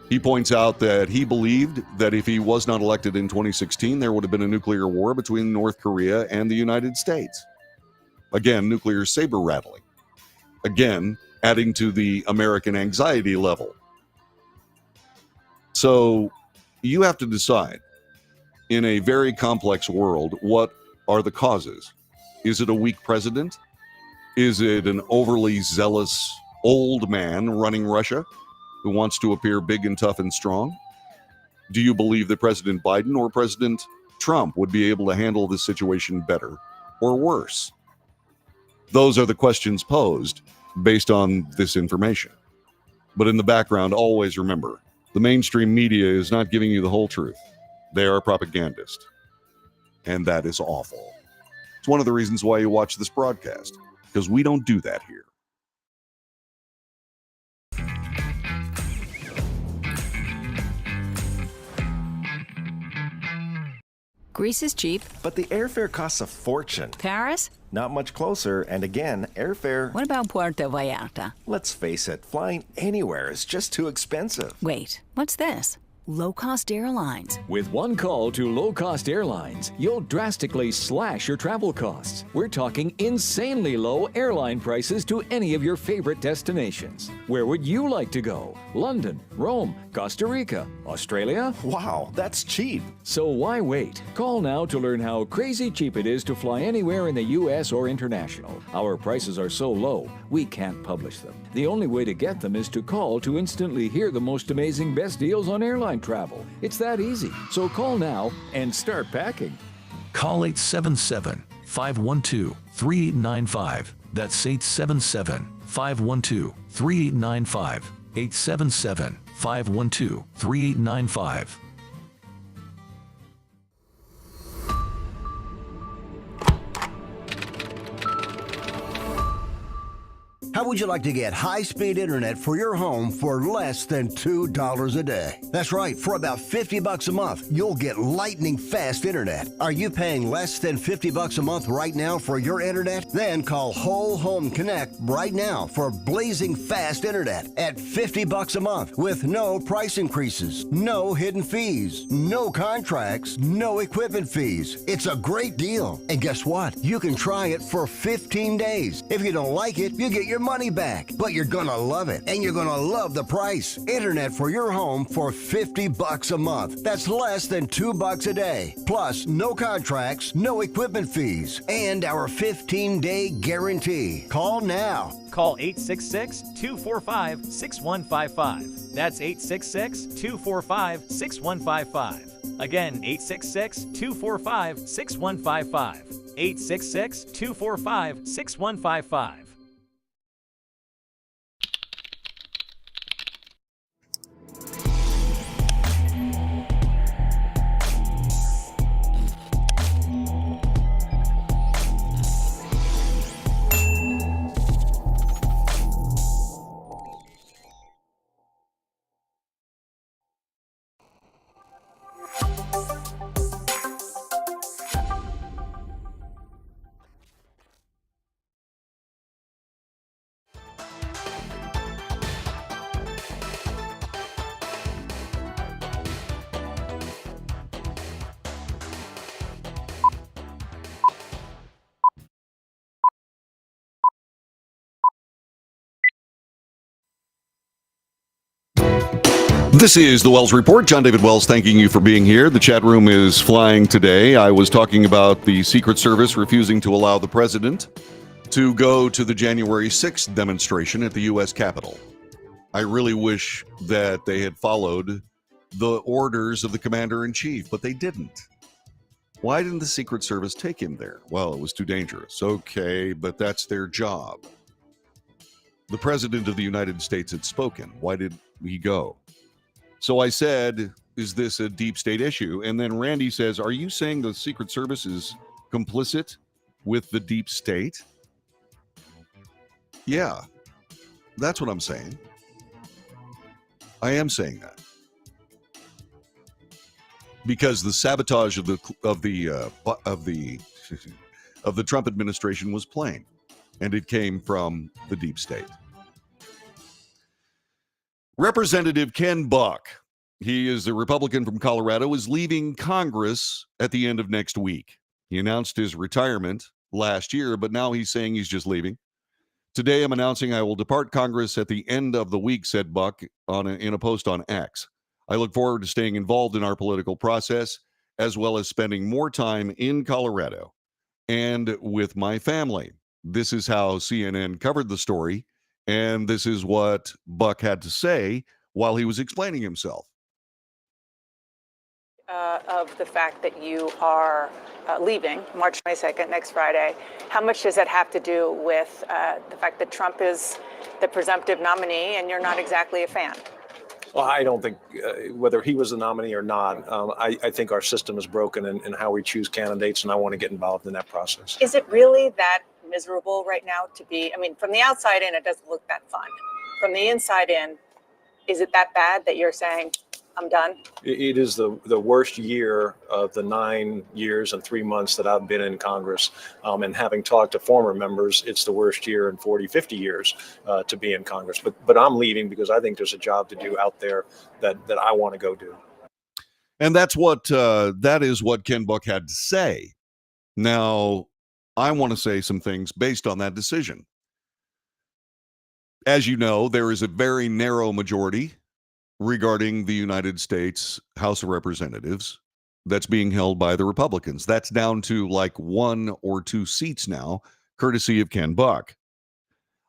He points out that he believed that if he was not elected in 2016, there would have been a nuclear war between North Korea and the United States. Again, nuclear saber rattling. Again, adding to the American anxiety level. So you have to decide in a very complex world, what are the causes? Is it a weak president? Is it an overly zealous old man running Russia who wants to appear big and tough and strong? Do you believe that President Biden or President Trump would be able to handle this situation better or worse? Those are the questions posed based on this information. But in the background, always remember, the mainstream media is not giving you the whole truth. They are propagandist. And that is awful. It's one of the reasons why you watch this broadcast, because we don't do that here. Greece is cheap. But the airfare costs a fortune. Paris? Not much closer, and again, airfare... What about Puerto Vallarta? Let's face it, flying anywhere is just too expensive. Wait, what's this? low-cost airlines. With one call to low-cost airlines, you'll drastically slash your travel costs. We're talking insanely low airline prices to any of your favorite destinations. Where would you like to go? London, Rome, Costa Rica, Australia? Wow, that's cheap. So why wait? Call now to learn how crazy cheap it is to fly anywhere in the U.S. or international. Our prices are so low, we can't publish them. The only way to get them is to call to instantly hear the most amazing best deals on airline travel. It's that easy. So call now and start packing. Call 877-512-3895. That's 877-512-3895. 877-512-3895. How would you like to get high-speed internet for your home for less than $2 a day? That's right, for about $50 a month, you'll get lightning fast internet. Are you paying less than $50 a month right now for your internet? Then call Whole Home Connect right now for blazing fast internet at $50 a month with no price increases, no hidden fees, no contracts, no equipment fees. It's a great deal. And guess what? You can try it for 15 days. If you don't like it, you get your money back, but you're gonna love it, and you're gonna love the price. Internet for your home for $50 a month. That's less than $2 a day. Plus, no contracts, no equipment fees, and our 15-day guarantee. Call now. Call 866-245-6155. That's 866-245-6155. Again, 866-245-6155. 866-245-6155. This is the Wells Report. John David Wells thanking you for being here. The chat room is flying today. I was talking about the Secret Service refusing to allow the president to go to the January 6th demonstration at the U.S. Capitol. I really wish that they had followed the orders of the commander-in-chief, but they didn't. Why didn't the Secret Service take him there? Well, it was too dangerous. Okay, but that's their job. The President of the United States had spoken. Why did he go? So I said, is this a deep state issue? And then Randy says, are you saying the Secret Service is complicit with the deep state? Yeah, that's what I'm saying. I am saying that. Because the sabotage of the Trump administration was plain, and it came from the deep state. Representative Ken Buck, he is a Republican from Colorado, is leaving Congress at the end of next week. He announced his retirement last year, but now he's saying he's just leaving. Today, I'm announcing I will depart Congress at the end of the week, said Buck in a post on X. I look forward to staying involved in our political process, as well as spending more time in Colorado and with my family. This is how CNN covered the story. And this is what Buck had to say while he was explaining himself. Of the fact that you are leaving March 22nd, next Friday, how much does that have to do with the fact that Trump is the presumptive nominee and you're not exactly a fan? Well, I don't think whether he was the nominee or not, I think our system is broken in how we choose candidates, and I want to get involved in that process. Is it really that miserable right now to be, I mean, from the outside in, it doesn't look that fun. From the inside in, is it that bad that you're saying, I'm done? It is the worst year of the 9 years and 3 months that I've been in Congress. And having talked to former members, it's the worst year in 40, 50 years to be in Congress. But I'm leaving because I think there's a job to do out there that I want to go do. And that is what Ken Buck had to say. Now, I want to say some things based on that decision. As you know, there is a very narrow majority regarding the United States House of Representatives that's being held by the Republicans. That's down to like 1 or 2 seats now, courtesy of Ken Buck.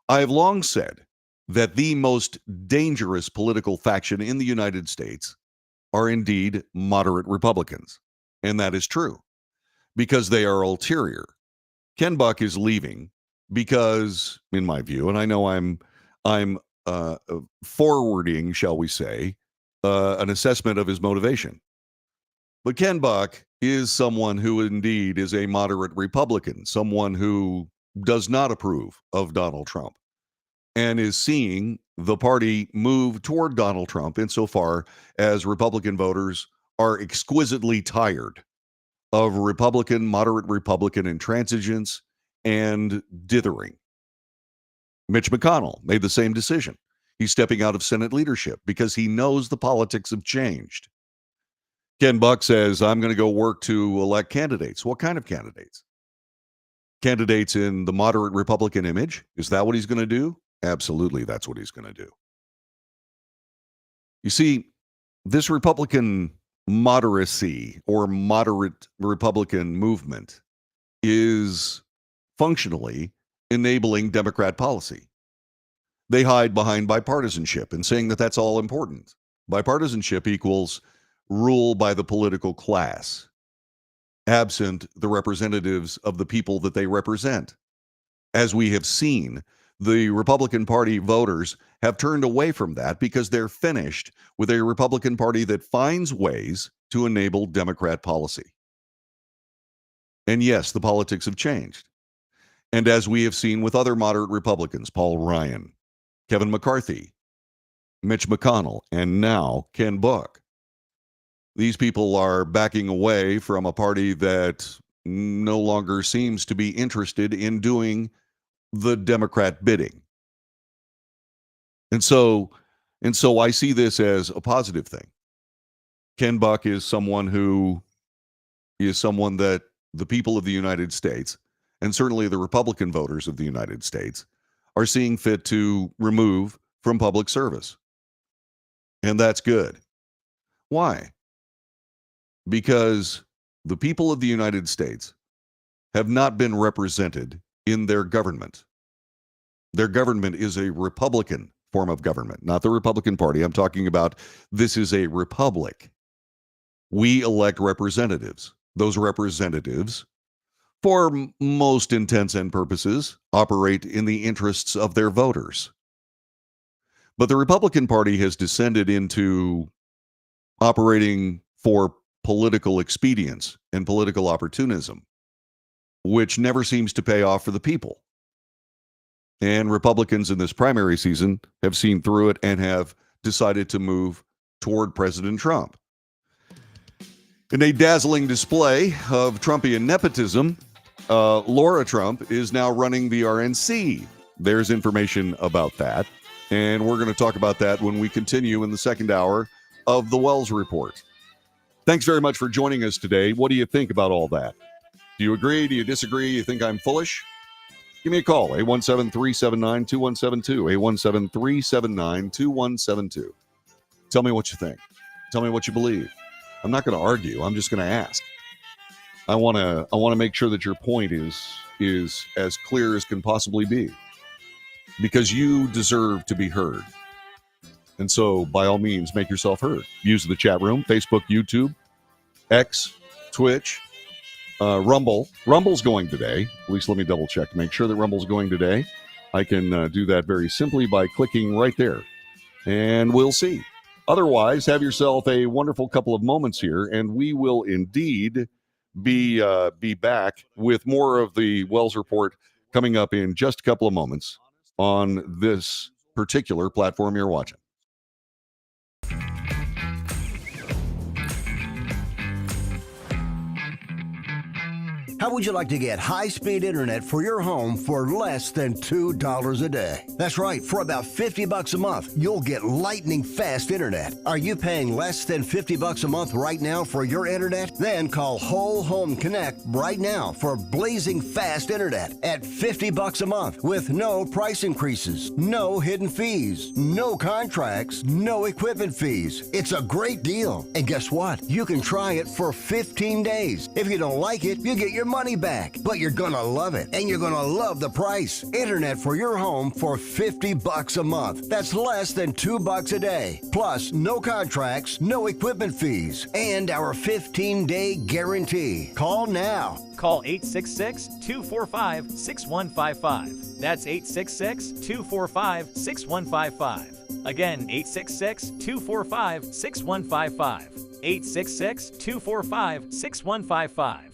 I have long said that the most dangerous political faction in the United States are indeed moderate Republicans. And that is true because they are ulterior. Ken Buck is leaving because, in my view, and I know I'm forwarding, shall we say, an assessment of his motivation. But Ken Buck is someone who indeed is a moderate Republican, someone who does not approve of Donald Trump and is seeing the party move toward Donald Trump insofar as Republican voters are exquisitely tired of moderate Republican intransigence and dithering. Mitch McConnell made the same decision. He's stepping out of Senate leadership because he knows the politics have changed. Ken Buck says, I'm going to go work to elect candidates. What kind of candidates? Candidates in the moderate Republican image? Is that what he's going to do? Absolutely, that's what he's going to do. You see, this Republican moderacy or moderate Republican movement is functionally enabling Democrat policy. They hide behind bipartisanship and saying that that's all important. Bipartisanship equals rule by the political class, absent the representatives of the people that they represent. As we have seen, the Republican Party voters have turned away from that because they're finished with a Republican Party that finds ways to enable Democrat policy. And yes, the politics have changed. And as we have seen with other moderate Republicans, Paul Ryan, Kevin McCarthy, Mitch McConnell, and now Ken Buck, these people are backing away from a party that no longer seems to be interested in doing the Democrat bidding. And so I see this as a positive thing. Ken Buck is someone that the people of the United States, and certainly the Republican voters of the United States, are seeing fit to remove from public service. And that's good. Why? Because the people of the United States have not been represented in their government. Their government is a Republican form of government, not the Republican Party. I'm talking about this is a republic. We elect representatives. Those representatives, for most intents and purposes, operate in the interests of their voters. But the Republican Party has descended into operating for political expedience and political opportunism, which never seems to pay off for the people. And Republicans in this primary season have seen through it and have decided to move toward President Trump. In a dazzling display of Trumpian nepotism, Laura Trump is now running the RNC. There's information about that. And we're going to talk about that when we continue in the second hour of the Wells Report. Thanks very much for joining us today. What do you think about all that? Do you agree? Do you disagree? You think I'm foolish? Give me a call, 817-379-2172, 817-379-2172. Tell me what you think. Tell me what you believe. I'm not going to argue. I'm just going to ask. I want to make sure that your point is as clear as can possibly be, because you deserve to be heard. And so, by all means, make yourself heard. Use the chat room, Facebook, YouTube, X, Twitch, Rumble. Rumble's going today. At least let me double check to make sure that Rumble's going today. I can do that very simply by clicking right there. And we'll see. Otherwise, have yourself a wonderful couple of moments here, and we will indeed be back with more of the Wells Report coming up in just a couple of moments on this particular platform you're watching. How would you like to get high-speed internet for your home for less than $2 a day? That's right, for about $50 a month, you'll get lightning fast internet. Are you paying less than $50 a month right now for your internet? Then call Whole Home Connect right now for blazing fast internet at $50 a month with no price increases, no hidden fees, no contracts, no equipment fees. It's a great deal. And guess what? You can try it for 15 days. If you don't like it, you get your money back. But you're gonna love it, and you're gonna love the price. Internet for your home for $50 a month. That's less than $2 a day. Plus, no contracts, no equipment fees, and our 15-day guarantee. Call now. Call 866-245-6155. That's 866-245-6155. Again, 866-245-6155. 866-245-6155.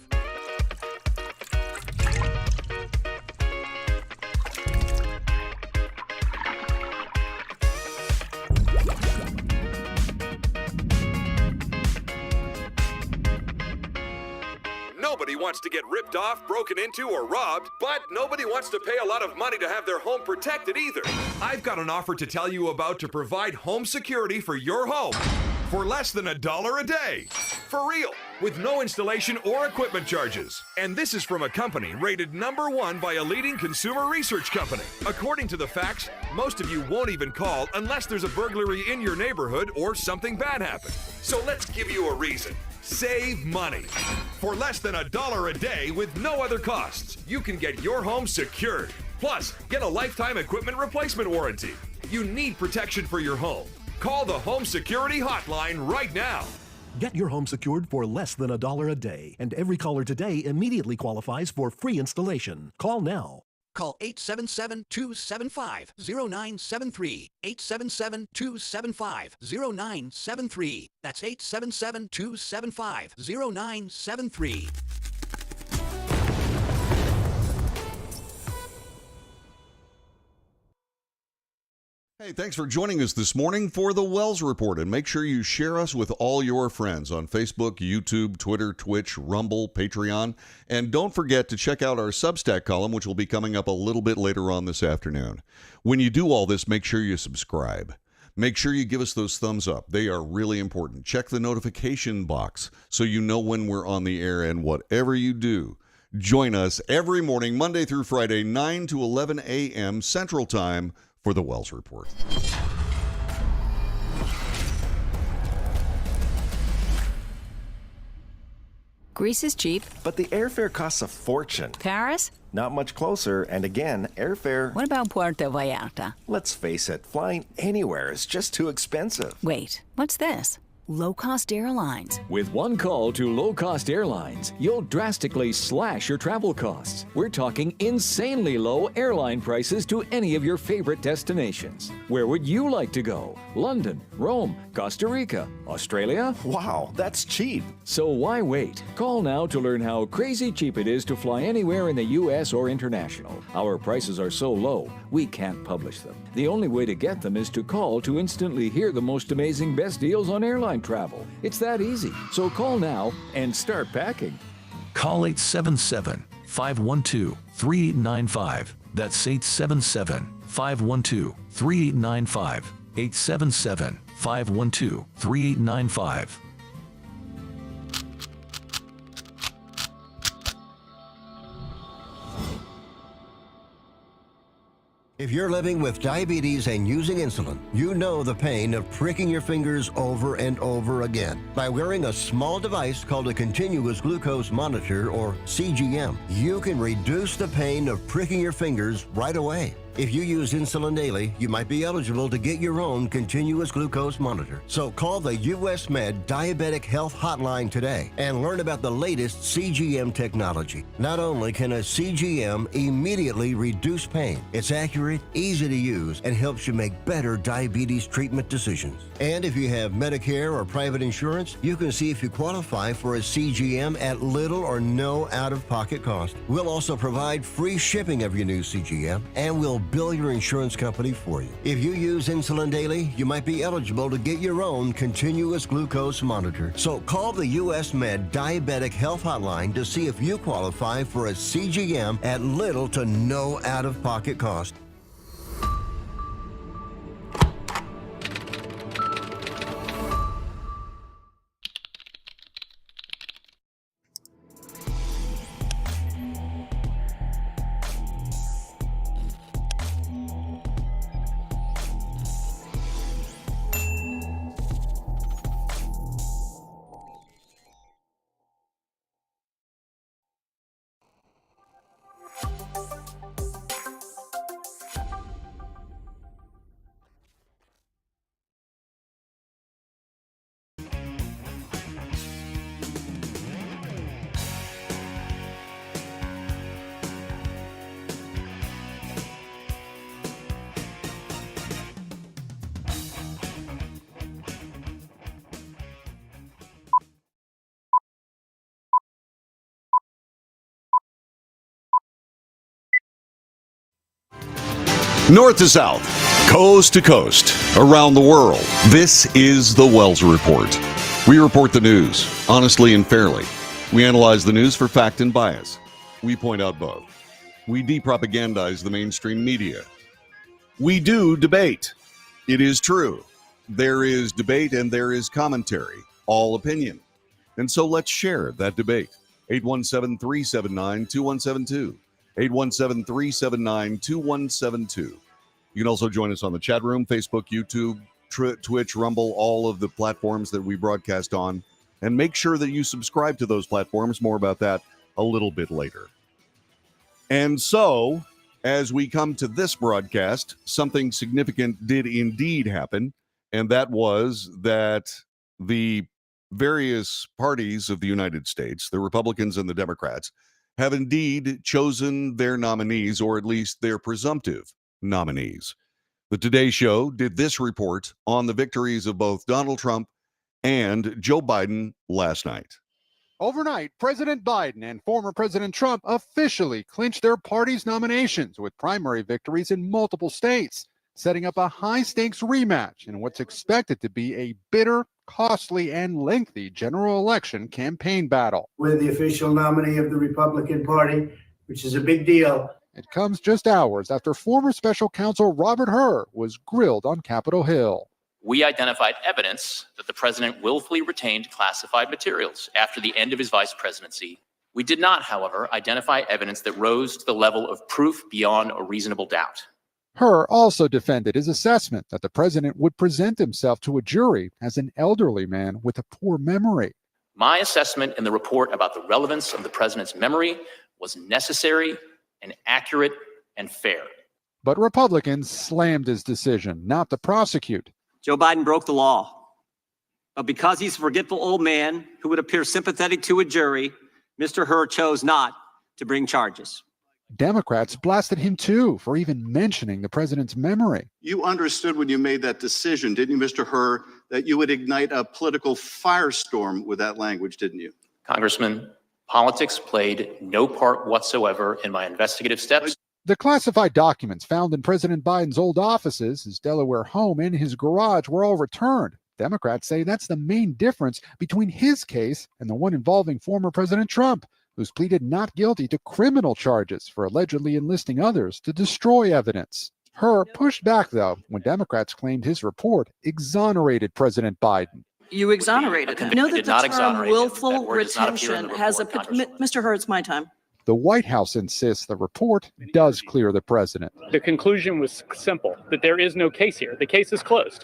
Nobody wants to get ripped off, broken into, or robbed, but nobody wants to pay a lot of money to have their home protected either. I've got an offer to tell you about to provide home security for your home for less than $1 a day. For real, with no installation or equipment charges. And this is from a company rated #1 by a leading consumer research company. According to the facts, most of you won't even call unless there's a burglary in your neighborhood or something bad happened. So let's give you a reason. Save money. For less than $1 a day with no other costs, you can get your home secured. Plus, get a lifetime equipment replacement warranty. You need protection for your home. Call the Home Security Hotline right now. Get your home secured for less than $1 a day, and every caller today immediately qualifies for free installation. Call now. Call 877-275-0973. 877-275-0973. That's 877-275-0973. Hey, thanks for joining us this morning for the Wells Report, and make sure you share us with all your friends on Facebook, YouTube, Twitter, Twitch, Rumble, Patreon, and don't forget to check out our Substack column, which will be coming up a little bit later on this afternoon. When you do all this, make sure you subscribe. Make sure you give us those thumbs up. They are really important. Check the notification box so you know when we're on the air, and whatever you do, join us every morning, Monday through Friday, 9 to 11 a.m. Central Time, for the Wells Report. Greece is cheap. But the airfare costs a fortune. Paris? Not much closer, and again, airfare... What about Puerto Vallarta? Let's face it, flying anywhere is just too expensive. Wait, what's this? Low-cost airlines. With one call to low-cost airlines, you'll drastically slash your travel costs. We're talking insanely low airline prices to any of your favorite destinations. Where would you like to go? London, Rome, Costa Rica, Australia? Wow, that's cheap. So why wait? Call now to learn how crazy cheap it is to fly anywhere in the U.S. or international. Our prices are so low, we can't publish them. The only way to get them is to call to instantly hear the most amazing best deals on airline travel. It's that easy. So call now and start packing. Call 877-512-3895. That's 877-512-3895. 877-512-3895. If you're living with diabetes and using insulin, you know the pain of pricking your fingers over and over again. By wearing a small device called a continuous glucose monitor, or CGM, you can reduce the pain of pricking your fingers right away. If you use insulin daily, you might be eligible to get your own continuous glucose monitor. So call the US Med Diabetic Health Hotline today and learn about the latest CGM technology. Not only can a CGM immediately reduce pain, it's accurate, easy to use, and helps you make better diabetes treatment decisions. And if you have Medicare or private insurance, you can see if you qualify for a CGM at little or no out-of-pocket cost. We'll also provide free shipping of your new CGM, and we'll bill your insurance company for you. If you use insulin daily, you might be eligible to get your own continuous glucose monitor. So call the US Med Diabetic Health Hotline to see if you qualify for a CGM at little to no out-of-pocket cost. North to south, coast to coast, around the world, this is the Wells Report. We report the news, honestly and fairly. We analyze the news for fact and bias. We point out both. We depropagandize the mainstream media. We do debate. It is true. There is debate and there is commentary, all opinion. And so let's share that debate. 817-379-2172. 817-379-2172. You can also join us on the chat room, Facebook, YouTube, Twitch, Rumble, all of the platforms that we broadcast on. And make sure that you subscribe to those platforms. More about that a little bit later. And so, as we come to this broadcast, something significant did indeed happen. And that was that the various parties of the United States, the Republicans and the Democrats, have indeed chosen their nominees, or at least their presumptive nominees. The Today Show did this report on the victories of both Donald Trump and Joe Biden last night. Overnight, President Biden and former President Trump officially clinched their party's nominations with primary victories in multiple states, setting up a high-stakes rematch in what's expected to be a bitter, costly, and lengthy general election campaign battle. We're the official nominee of the Republican Party, which is a big deal. It comes just hours after former special counsel Robert Hur was grilled on Capitol Hill. We identified evidence that the president willfully retained classified materials after the end of his vice presidency. We did not, however, identify evidence that rose to the level of proof beyond a reasonable doubt. Hur also defended his assessment that the president would present himself to a jury as an elderly man with a poor memory. My assessment in the report about the relevance of the president's memory was necessary and accurate and fair. But Republicans slammed his decision not to prosecute. Joe Biden broke the law. But because he's a forgetful old man who would appear sympathetic to a jury, Mr. Hur chose not to bring charges. Democrats blasted him too for even mentioning the president's memory. You understood when you made that decision, didn't you, Mr. Hur, that you would ignite a political firestorm with that language, didn't you? Congressman, politics played no part whatsoever in my investigative steps. The classified documents found in President Biden's old offices, his Delaware home, and his garage were all returned. Democrats say that's the main difference between his case and the one involving former President Trump, who's pleaded not guilty to criminal charges for allegedly enlisting others to destroy evidence. Hur pushed back, though, when Democrats claimed his report exonerated President Biden. You exonerated him. You know that the term willful retention has a... Mr. Hur, it's my time. The White House insists the report does clear the president. The conclusion was simple, that there is no case here. The case is closed.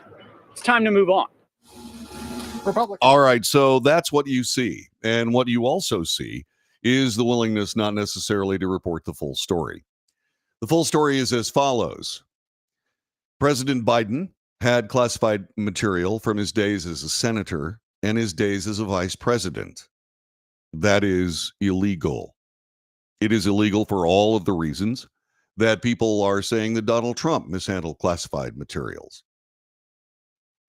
It's time to move on. All right, so that's what you see. And what you also see is the willingness not necessarily to report the full story. The full story is as follows. President Biden had classified material from his days as a senator and his days as a vice president. That is illegal. It is illegal for all of the reasons that people are saying that Donald Trump mishandled classified materials.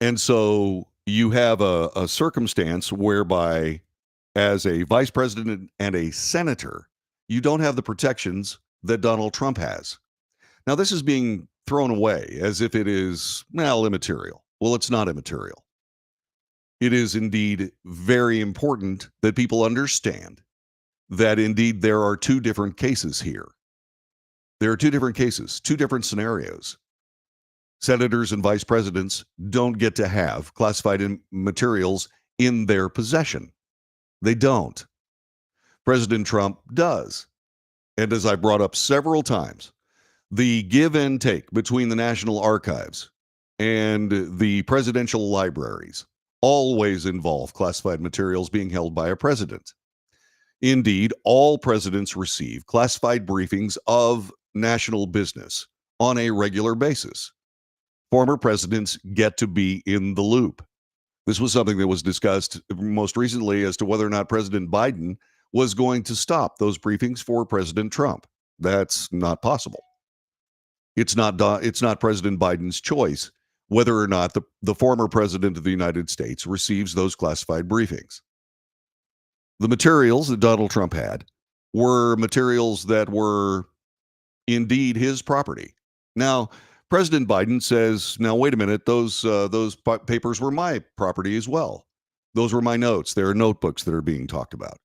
And so you have a circumstance whereby, as a vice president and a senator, you don't have the protections that Donald Trump has. Now, this is being thrown away as if it is, well, immaterial. Well, it's not immaterial. It is indeed very important that people understand that indeed there are two different cases here. There are two different cases, two different scenarios. Senators and vice presidents don't get to have classified materials in their possession. They don't. President Trump does. And as I brought up several times, the give and take between the National Archives and the presidential libraries always involve classified materials being held by a president. Indeed, all presidents receive classified briefings of national business on a regular basis. Former presidents get to be in the loop. This was something that was discussed most recently as to whether or not President Biden was going to stop those briefings for President Trump. That's not possible. It's not President Biden's choice whether or not the former president of the United States receives those classified briefings. The materials that Donald Trump had were materials that were indeed his property. Now, President Biden says, now, wait a minute, those papers were my property as well. Those were my notes. There are notebooks that are being talked about.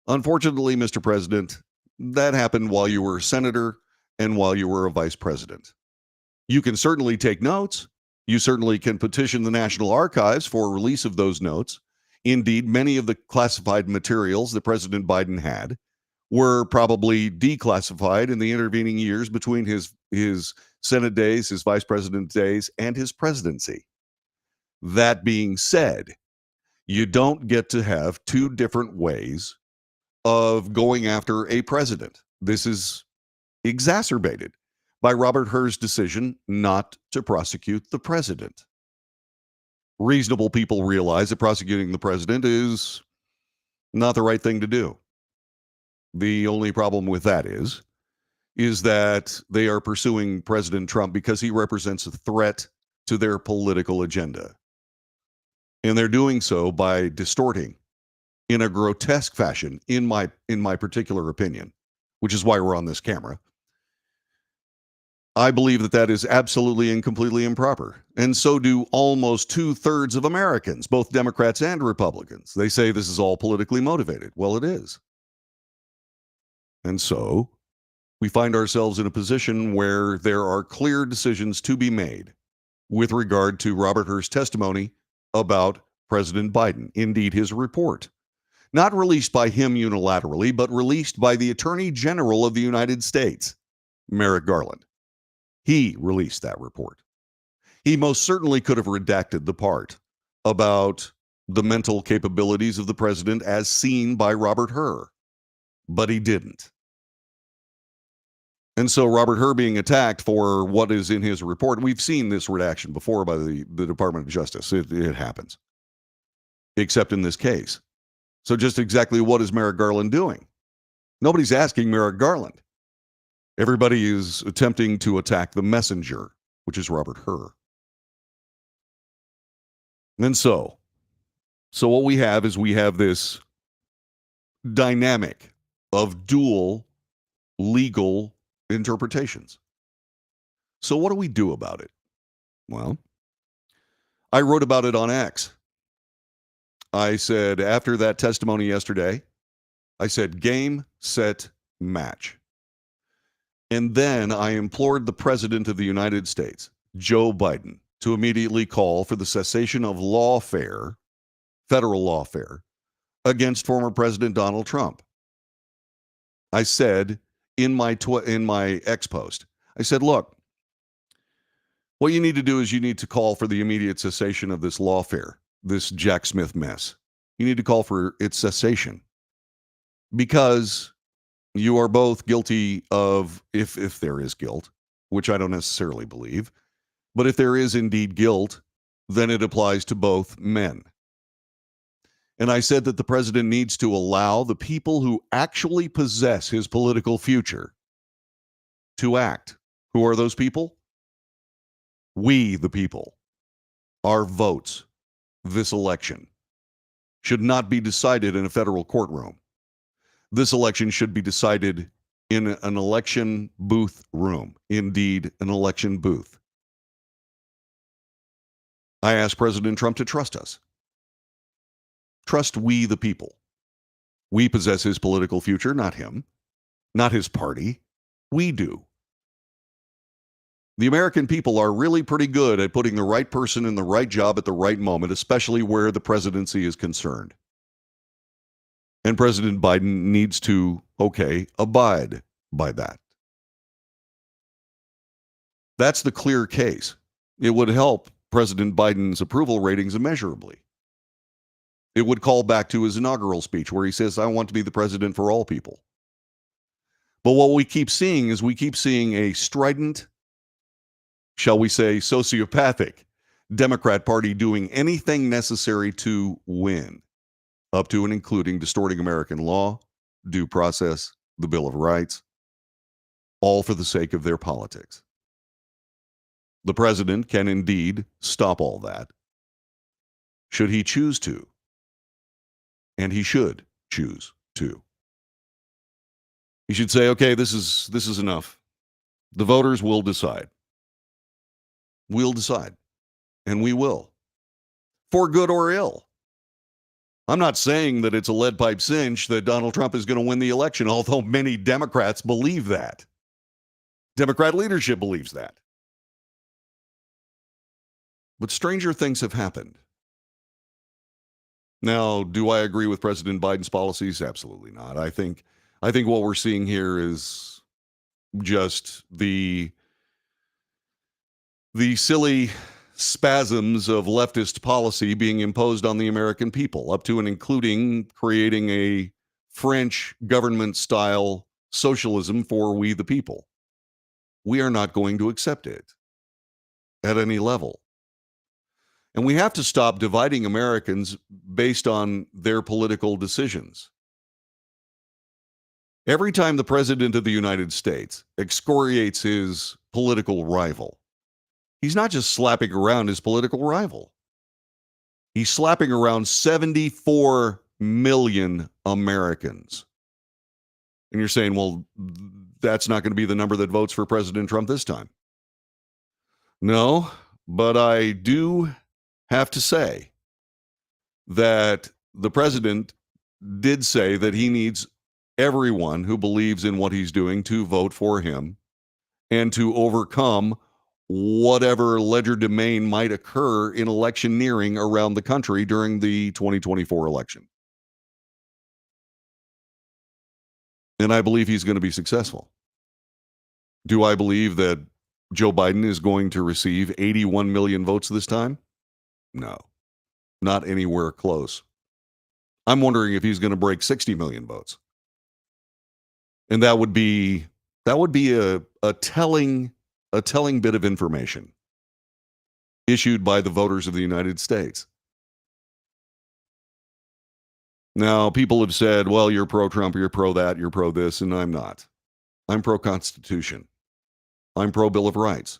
Unfortunately, Mr. President, that happened while you were a senator and while you were a vice president. You can certainly take notes. You certainly can petition the National Archives for release of those notes. Indeed, many of the classified materials that President Biden had were probably declassified in the intervening years between his Senate days, his vice president days, and his presidency. That being said, you don't get to have two different ways of going after a president. This is exacerbated by Robert Hur's decision not to prosecute the president. Reasonable people realize that prosecuting the president is not the right thing to do. The only problem with that is that they are pursuing President Trump because he represents a threat to their political agenda. And they're doing so by distorting in a grotesque fashion, in my particular opinion, which is why we're on this camera. I believe that is absolutely and completely improper. And so do almost 2/3 of Americans, both Democrats and Republicans. They say this is all politically motivated. Well, it is. And so we find ourselves in a position where there are clear decisions to be made with regard to Robert Hur's testimony about President Biden. Indeed, his report. Not released by him unilaterally, but released by the Attorney General of the United States, Merrick Garland. He released that report. He most certainly could have redacted the part about the mental capabilities of the president as seen by Robert Hur, but he didn't. And so Robert Hur being attacked for what is in his report, we've seen this redaction before by the Department of Justice. It happens, except in this case. So just exactly what is Merrick Garland doing? Nobody's asking Merrick Garland. Everybody is attempting to attack the messenger, which is Robert Hur. And so what we have is this dynamic of dual legal interpretations. So what do we do about it? Well, I wrote about it on X. I said, after that testimony yesterday, I said, game, set, match. And then I implored the President of the United States, Joe Biden, to immediately call for the cessation of lawfare, federal lawfare, against former President Donald Trump. I said in my X post, I said, look, what you need to do is you need to call for the immediate cessation of this lawfare, this Jack Smith mess. You need to call for its cessation because you are both guilty of, if there is guilt, which I don't necessarily believe, but if there is indeed guilt, then it applies to both men. And I said that the president needs to allow the people who actually possess his political future to act. Who are those people? We, the people. Our votes, this election, should not be decided in a federal courtroom. This election should be decided in an election booth room. Indeed, an election booth. I asked President Trump to trust us. Trust we, the people. We possess his political future, not him, not his party. We do. The American people are really pretty good at putting the right person in the right job at the right moment, especially where the presidency is concerned. And President Biden needs to, abide by that. That's the clear case. It would help President Biden's approval ratings immeasurably. It would call back to his inaugural speech where he says, I want to be the president for all people. But what we keep seeing is a strident, shall we say, sociopathic Democrat Party doing anything necessary to win, up to and including distorting American law, due process, the Bill of Rights, all for the sake of their politics. The president can indeed stop all that, should he choose to. And he should choose to. He should say, okay, this is enough. The voters will decide. We'll decide. And we will. For good or ill. I'm not saying that it's a lead pipe cinch that Donald Trump is going to win the election, although many Democrats believe that. Democrat leadership believes that. But stranger things have happened. Now, do I agree with President Biden's policies? Absolutely not. I think what we're seeing here is just the silly spasms of leftist policy being imposed on the American people, up to and including creating a French government-style socialism for we the people. We are not going to accept it at any level. And we have to stop dividing Americans based on their political decisions. Every time the President of the United States excoriates his political rival, he's not just slapping around his political rival. He's slapping around 74 million Americans. And you're saying, well, that's not going to be the number that votes for President Trump this time. No, but I do have to say that the president did say that he needs everyone who believes in what he's doing to vote for him and to overcome whatever legerdemain might occur in electioneering around the country during the 2024 election. And I believe he's going to be successful. Do I believe that Joe Biden is going to receive 81 million votes this time? No, not anywhere close. I'm wondering if he's going to break 60 million votes. And that would be a telling bit of information issued by the voters of the United States. Now, people have said, well, you're pro-Trump, you're pro-that, you're pro-this, and I'm not. I'm pro-Constitution. I'm pro-Bill of Rights.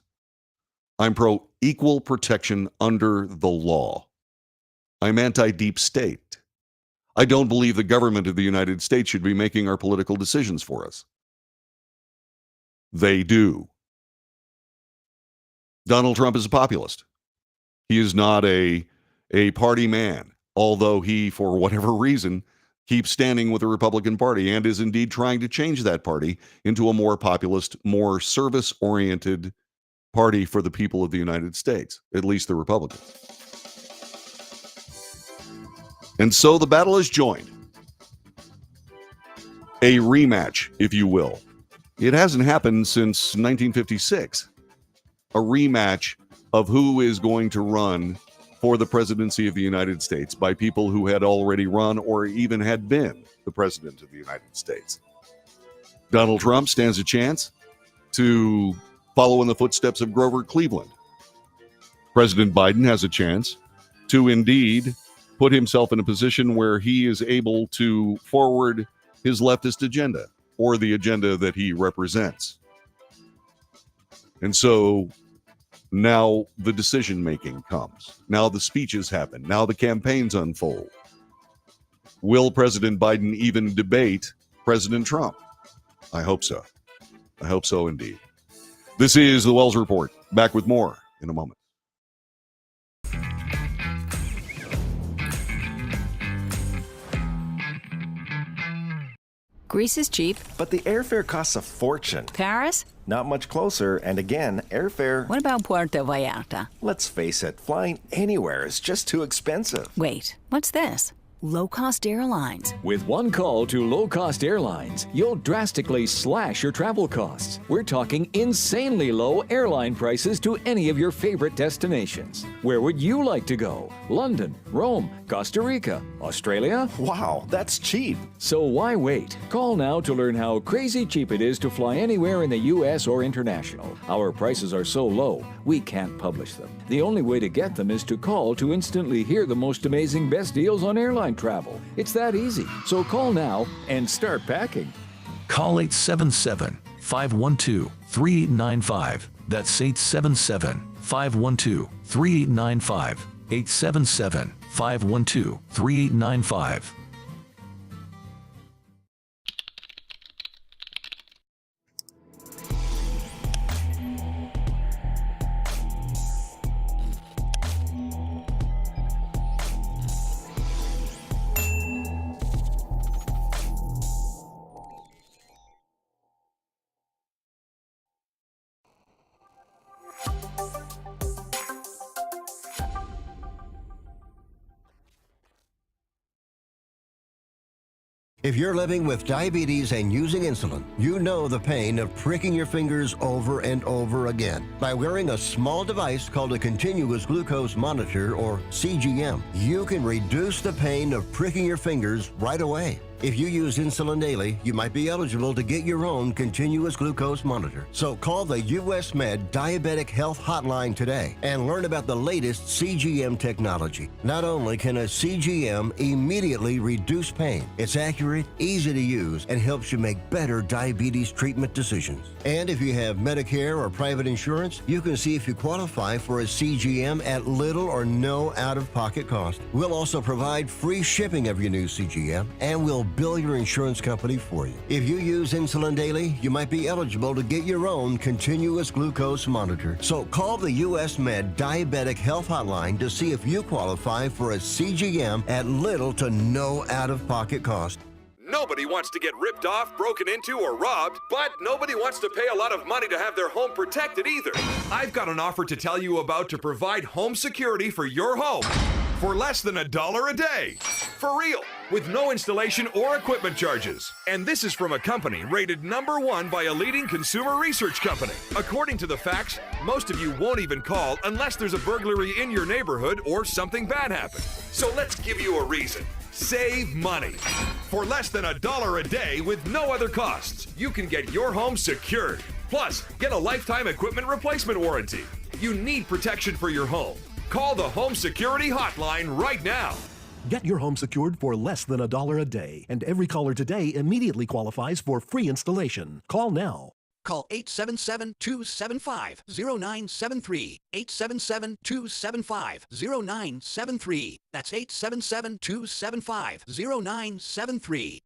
I'm pro-equal protection under the law. I'm anti-deep state. I don't believe the government of the United States should be making our political decisions for us. They do. Donald Trump is a populist. He is not a party man, although he, for whatever reason, keeps standing with the Republican Party and is indeed trying to change that party into a more populist, more service-oriented party for the people of the United States, at least the Republicans. And so the battle is joined. A rematch, if you will. It hasn't happened since 1956. A rematch of who is going to run for the presidency of the United States by people who had already run or even had been the president of the United States. Donald Trump stands a chance to follow in the footsteps of Grover Cleveland. President Biden has a chance to indeed put himself in a position where he is able to forward his leftist agenda or the agenda that he represents. And so now the decision-making comes. Now the speeches happen. Now the campaigns unfold. Will President Biden even debate President Trump? I hope so. I hope so indeed. This is the Wells Report. Back with more in a moment. Greece is cheap. But the airfare costs a fortune. Paris? Not much closer, and again, airfare... What about Puerto Vallarta? Let's face it, flying anywhere is just too expensive. Wait, what's this? Low-cost airlines. With one call to low-cost airlines, you'll drastically slash your travel costs. We're talking insanely low airline prices to any of your favorite destinations. Where would you like to go? London, Rome, Costa Rica, Australia? Wow, that's cheap. So why wait? Call now to learn how crazy cheap it is to fly anywhere in the U.S. or international. Our prices are so low, we can't publish them. The only way to get them is to call to instantly hear the most amazing best deals on airline travel. It's that easy. So call now and start packing. Call 877-512-3895. That's 877-512-3895. 877-512-3895. If you're living with diabetes and using insulin, you know the pain of pricking your fingers over and over again. By wearing a small device called a continuous glucose monitor, or CGM, you can reduce the pain of pricking your fingers right away. If you use insulin daily, you might be eligible to get your own continuous glucose monitor. So call the US Med Diabetic Health Hotline today and learn about the latest CGM technology. Not only can a CGM immediately reduce pain, it's accurate, easy to use, and helps you make better diabetes treatment decisions. And if you have Medicare or private insurance, you can see if you qualify for a CGM at little or no out-of-pocket cost. We'll also provide free shipping of your new CGM, and we'll bill your insurance company for you. If you use insulin daily, you might be eligible to get your own continuous glucose monitor. So call the US Med Diabetic Health Hotline to see if you qualify for a CGM at little to no out-of-pocket cost. Nobody wants to get ripped off, broken into, or robbed, but nobody wants to pay a lot of money to have their home protected either. I've got an offer to tell you about to provide home security for your home for less than $1 a day. For real, with no installation or equipment charges. And this is from a company rated #1 by a leading consumer research company. According to the facts, most of you won't even call unless there's a burglary in your neighborhood or something bad happened. So let's give you a reason. Save money. For less than $1 a day with no other costs, you can get your home secured. Plus, get a lifetime equipment replacement warranty. You need protection for your home. Call the Home Security Hotline right now. Get your home secured for less than $1 a day, and every caller today immediately qualifies for free installation. Call now. Call 877-275-0973. 877-275-0973. That's 877-275-0973.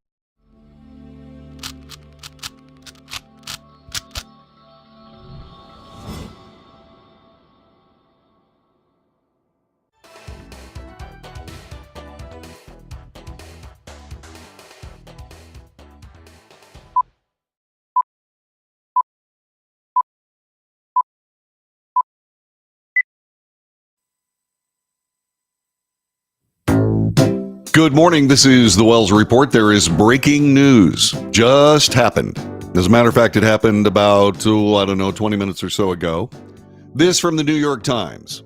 Good morning. This is the Wells Report. There is breaking news. Just happened. As a matter of fact, it happened about, 20 minutes or so ago. This from the New York Times.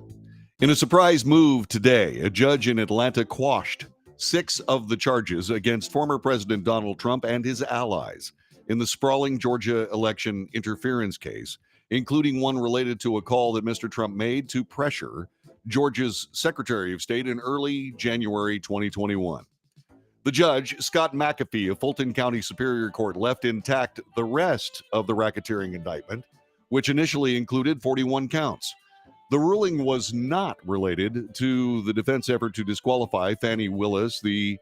In a surprise move today, a judge in Atlanta quashed 6 of the charges against former President Donald Trump and his allies in the sprawling Georgia election interference case, including one related to a call that Mr. Trump made to pressure Georgia's Secretary of State in early January 2021. The judge, Scott McAfee of Fulton County Superior Court, left intact the rest of the racketeering indictment, which initially included 41 counts. The ruling was not related to the defense effort to disqualify Fani Willis, the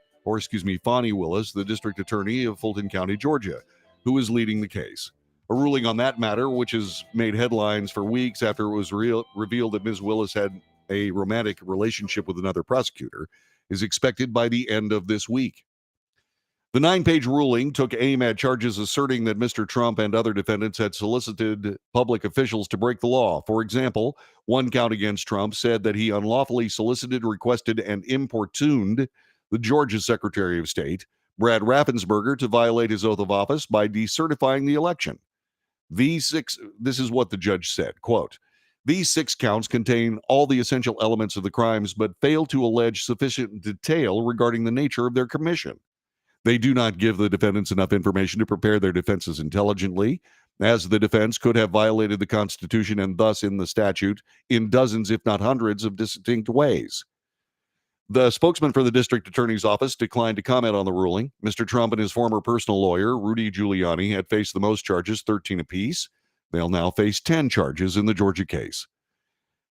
district attorney of Fulton County, Georgia. who is leading the case. A ruling on that matter, which has made headlines for weeks after it was revealed that Ms. Willis had a romantic relationship with another prosecutor, is expected by the end of this week. The 9-page ruling took aim at charges asserting that Mr. Trump and other defendants had solicited public officials to break the law. For example, one count against Trump said that he unlawfully solicited, requested, and importuned the Georgia Secretary of State, Brad Raffensperger, to violate his oath of office by decertifying the election. This is what the judge said, quote, "These 6 counts contain all the essential elements of the crimes, but fail to allege sufficient detail regarding the nature of their commission. They do not give the defendants enough information to prepare their defenses intelligently, as the defense could have violated the Constitution and thus in the statute in dozens, if not hundreds, of distinct ways." The spokesman for the district attorney's office declined to comment on the ruling. Mr. Trump and his former personal lawyer, Rudy Giuliani, had faced the most charges, 13 apiece. They'll now face 10 charges in the Georgia case.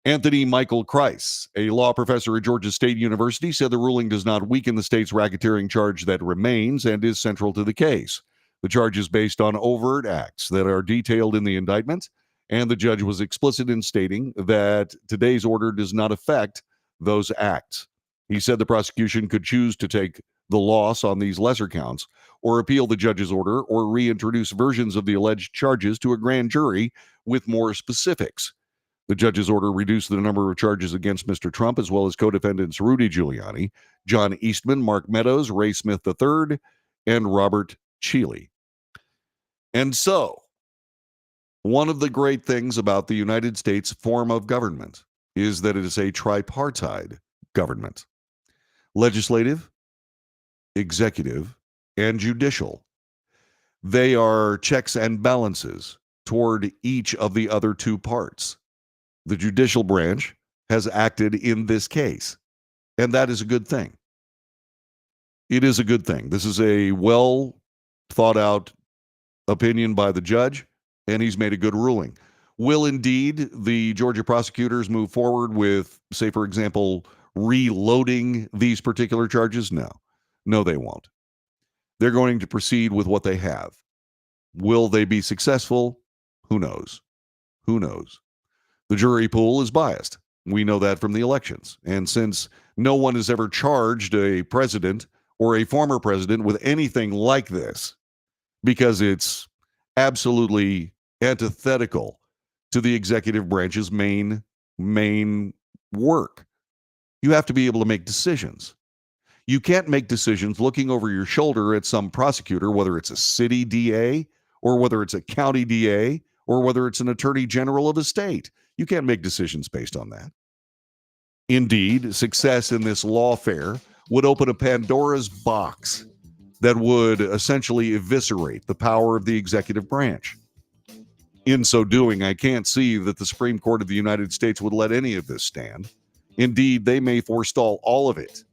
Anthony Michael Kreis, a law professor at Georgia State University, said the ruling does not weaken the state's racketeering charge that remains and is central to the case. The charge is based on overt acts that are detailed in the indictment, and the judge was explicit in stating that today's order does not affect those acts. He said the prosecution could choose to take the loss on these lesser counts or appeal the judge's order or reintroduce versions of the alleged charges to a grand jury with more specifics. The judge's order reduced the number of charges against Mr. Trump, as well as co-defendants Rudy Giuliani, John Eastman, Mark Meadows, Ray Smith III, and Robert Cheeley. And so, one of the great things about the United States form of government is that it is a tripartite government: legislative, executive, and judicial. They are checks and balances toward each of the other 2 parts. The judicial branch has acted in this case, and that is a good thing. It is a good thing. This is a well thought out opinion by the judge, and he's made a good ruling. Will indeed the Georgia prosecutors move forward with, say, for example, reloading these particular charges? No, they won't. They're going to proceed with what they have. Will they be successful? Who knows? Who knows? The jury pool is biased. We know that from the elections. And since no one has ever charged a president or a former president with anything like this, because it's absolutely antithetical to the executive branch's main work, you have to be able to make decisions. You can't make decisions looking over your shoulder at some prosecutor, whether it's a city DA or whether it's a county DA or whether it's an attorney general of a state. You can't make decisions based on that. Indeed, success in this lawfare would open a Pandora's box that would essentially eviscerate the power of the executive branch. In so doing, I can't see that the Supreme Court of the United States would let any of this stand. Indeed, they may forestall all of it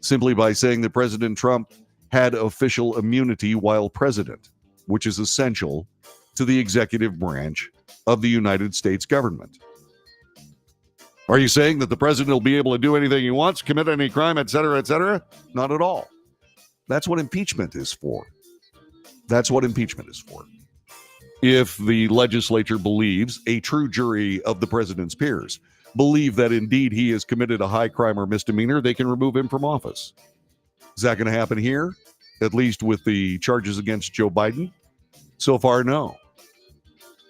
simply by saying that President Trump had official immunity while president, which is essential to the executive branch of the United States government. Are you saying that the president will be able to do anything he wants, commit any crime, et cetera, et cetera? Not at all. That's what impeachment is for. That's what impeachment is for. If the legislature believes, a true jury of the president's peers believe that indeed he has committed a high crime or misdemeanor, they can remove him from office. Is that going to happen here? At least with the charges against Joe Biden? So far, no.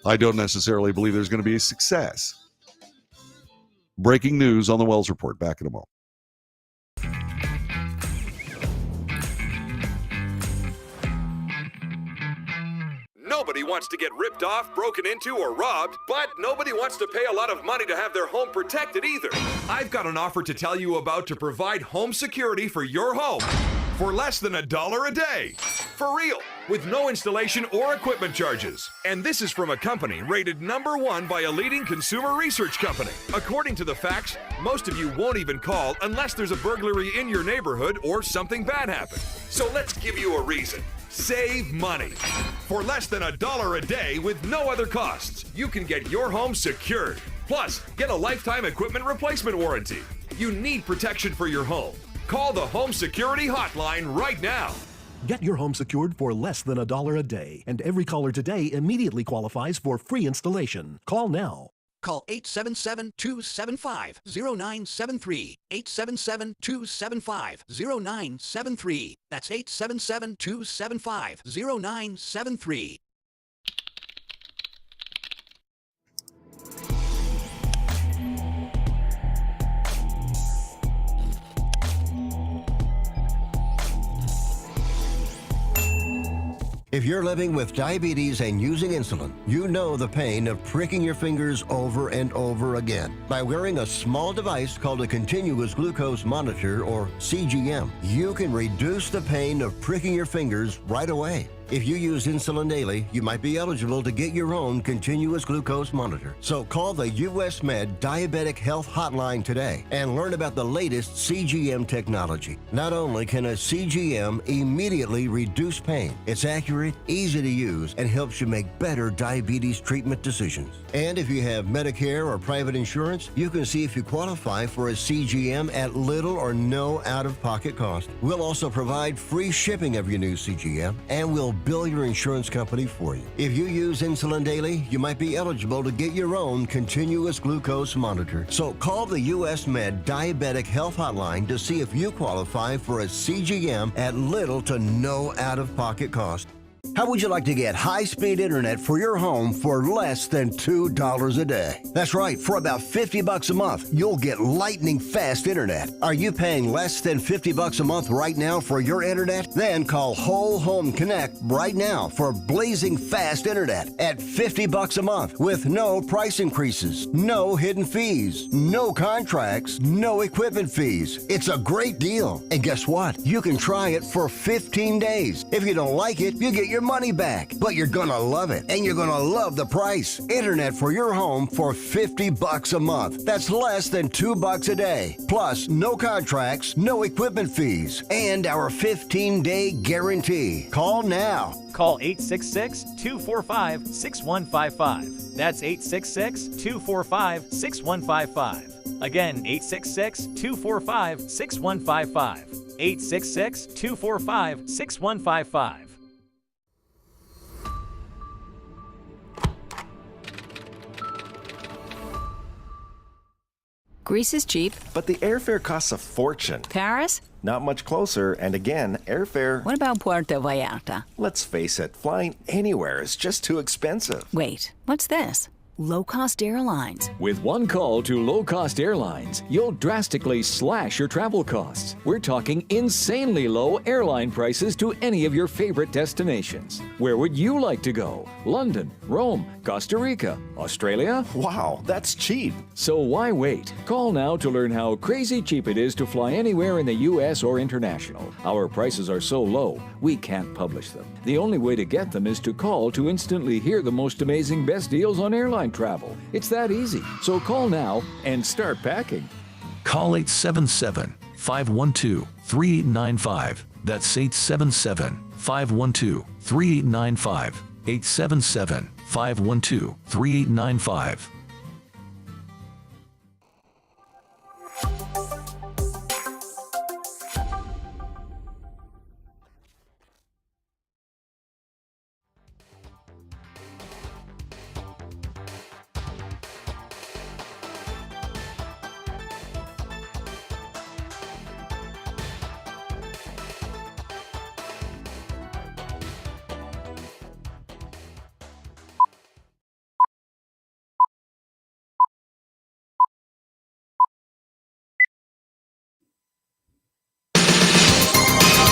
I don't necessarily believe there's going to be a success. Breaking news on the Wells Report. Back in a moment. Nobody wants to get ripped off, broken into, or robbed, but nobody wants to pay a lot of money to have their home protected either. I've got an offer to tell you about to provide home security for your home for less than $1 a day. For real, with no installation or equipment charges. And this is from a company rated #1 by a leading consumer research company. According to the facts, most of you won't even call unless there's a burglary in your neighborhood or something bad happened. So let's give you a reason. Save money. For less than $1 a day with no other costs, you can get your home secured. Plus, get a lifetime equipment replacement warranty. You need protection for your home. Call the Home Security Hotline right now. Get your home secured for less than $1 a day, and every caller today immediately qualifies for free installation. Call now. Call 877-275-0973. 877-275-0973. That's 877-275-0973. If you're living with diabetes and using insulin, you know the pain of pricking your fingers over and over again. By wearing a small device called a continuous glucose monitor, or CGM, you can reduce the pain of pricking your fingers right away. If you use insulin daily, you might be eligible to get your own continuous glucose monitor. So call the US Med Diabetic Health Hotline today and learn about the latest CGM technology. Not only can a CGM immediately reduce pain, it's accurate, easy to use, and helps you make better diabetes treatment decisions. And if you have Medicare or private insurance, you can see if you qualify for a CGM at little or no out-of-pocket cost. We'll also provide free shipping of your new CGM, and we'll bill your insurance company for you. If you use insulin daily, you might be eligible to get your own continuous glucose monitor. So call the US Med Diabetic Health Hotline to see if you qualify for a CGM at little to no out-of-pocket cost. How would you like to get high-speed internet for your home for less than $2 a day? That's right, for about $50 a month, you'll get lightning fast internet. Are you paying less than $50 a month right now for your internet? Then call Whole Home Connect right now for blazing fast internet at $50 a month with no price increases, no hidden fees, no contracts, no equipment fees. It's a great deal. And guess what? You can try it for 15 days. If you don't like it, you get your money back, but you're gonna love it, and you're gonna love the price. Internet for your home for $50 a month. That's less than $2 a day. Plus, no contracts, no equipment fees, and our 15-day guarantee. Call now. Call 866-245-6155. That's 866-245-6155. Again, 866-245-6155. 866-245-6155. Greece is cheap. But the airfare costs a fortune. Paris? Not much closer, and again, airfare... What about Puerto Vallarta? Let's face it, flying anywhere is just too expensive. Wait, what's this? Low-cost airlines. With one call to low-cost airlines, you'll drastically slash your travel costs. We're talking insanely low airline prices to any of your favorite destinations. Where would you like to go? London, Rome, Costa Rica, Australia? Wow, that's cheap. So why wait? Call now to learn how crazy cheap it is to fly anywhere in the U.S. or international. Our prices are so low, we can't publish them. The only way to get them is to call to instantly hear the most amazing best deals on airline travel. It's that easy. So call now and start packing. Call 877-512-3895. That's 877-512-3895. 877-512-3895.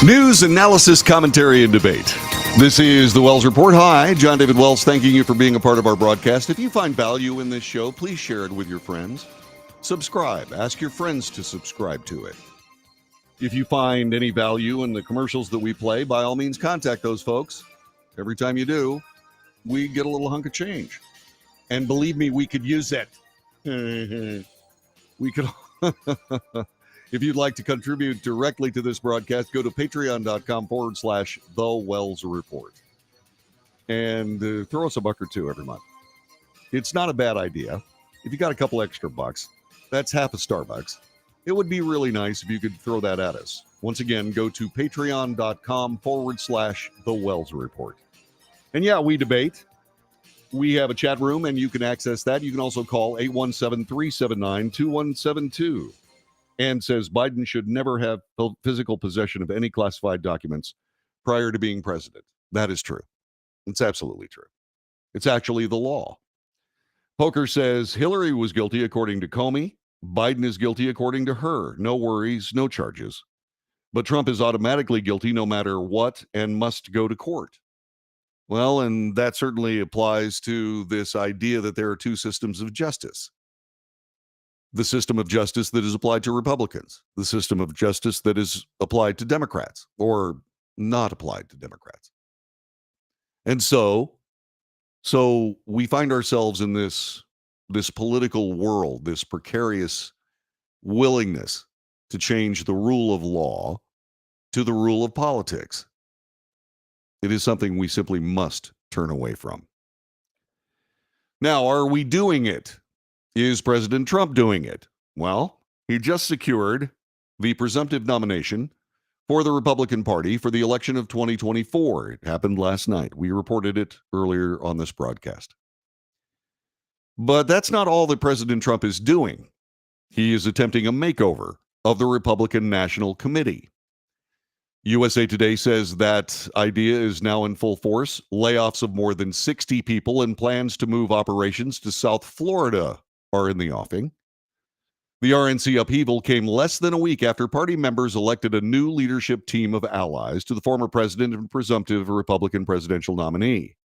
News, analysis, commentary, and debate. This is the Wells Report. Hi, John David Wells, thanking you for being a part of our broadcast. If you find value in this show, please share it with your friends. Subscribe. Ask your friends to subscribe to it. If you find any value in the commercials that we play, by all means, contact those folks. Every time you do, we get a little hunk of change. And believe me, we could use it. We could... If you'd like to contribute directly to this broadcast, go to patreon.com/The Wells Report. And throw us a buck or two every month. It's not a bad idea. If you got a couple extra bucks, that's half a Starbucks. It would be really nice if you could throw that at us. Once again, go to patreon.com/The Wells Report. And yeah, we debate. We have a chat room, and you can access that. You can also call 817-379-2172. And says Biden should never have physical possession of any classified documents prior to being president. That is true. It's absolutely true. It's actually the law. Poker says Hillary was guilty according to Comey. Biden is guilty according to her. No worries, no charges. But Trump is automatically guilty no matter what and must go to court. Well, and that certainly applies to this idea that there are two systems of justice. The system of justice that is applied to Republicans, the system of justice that is applied to Democrats or not applied to Democrats. And so we find ourselves in this political world, this precarious willingness to change the rule of law to the rule of politics. It is something we simply must turn away from. Now, are we doing it? Is President Trump doing it? Well, he just secured the presumptive nomination for the Republican Party for the election of 2024. It happened last night. We reported it earlier on this broadcast. But that's not all that President Trump is doing. He is attempting a makeover of the Republican National Committee. USA Today says that idea is now in full force. Layoffs of more than 60 people and plans to move operations to South Florida are in the offing. The RNC upheaval came less than a week after party members elected a new leadership team of allies to the former president and presumptive Republican presidential nominee.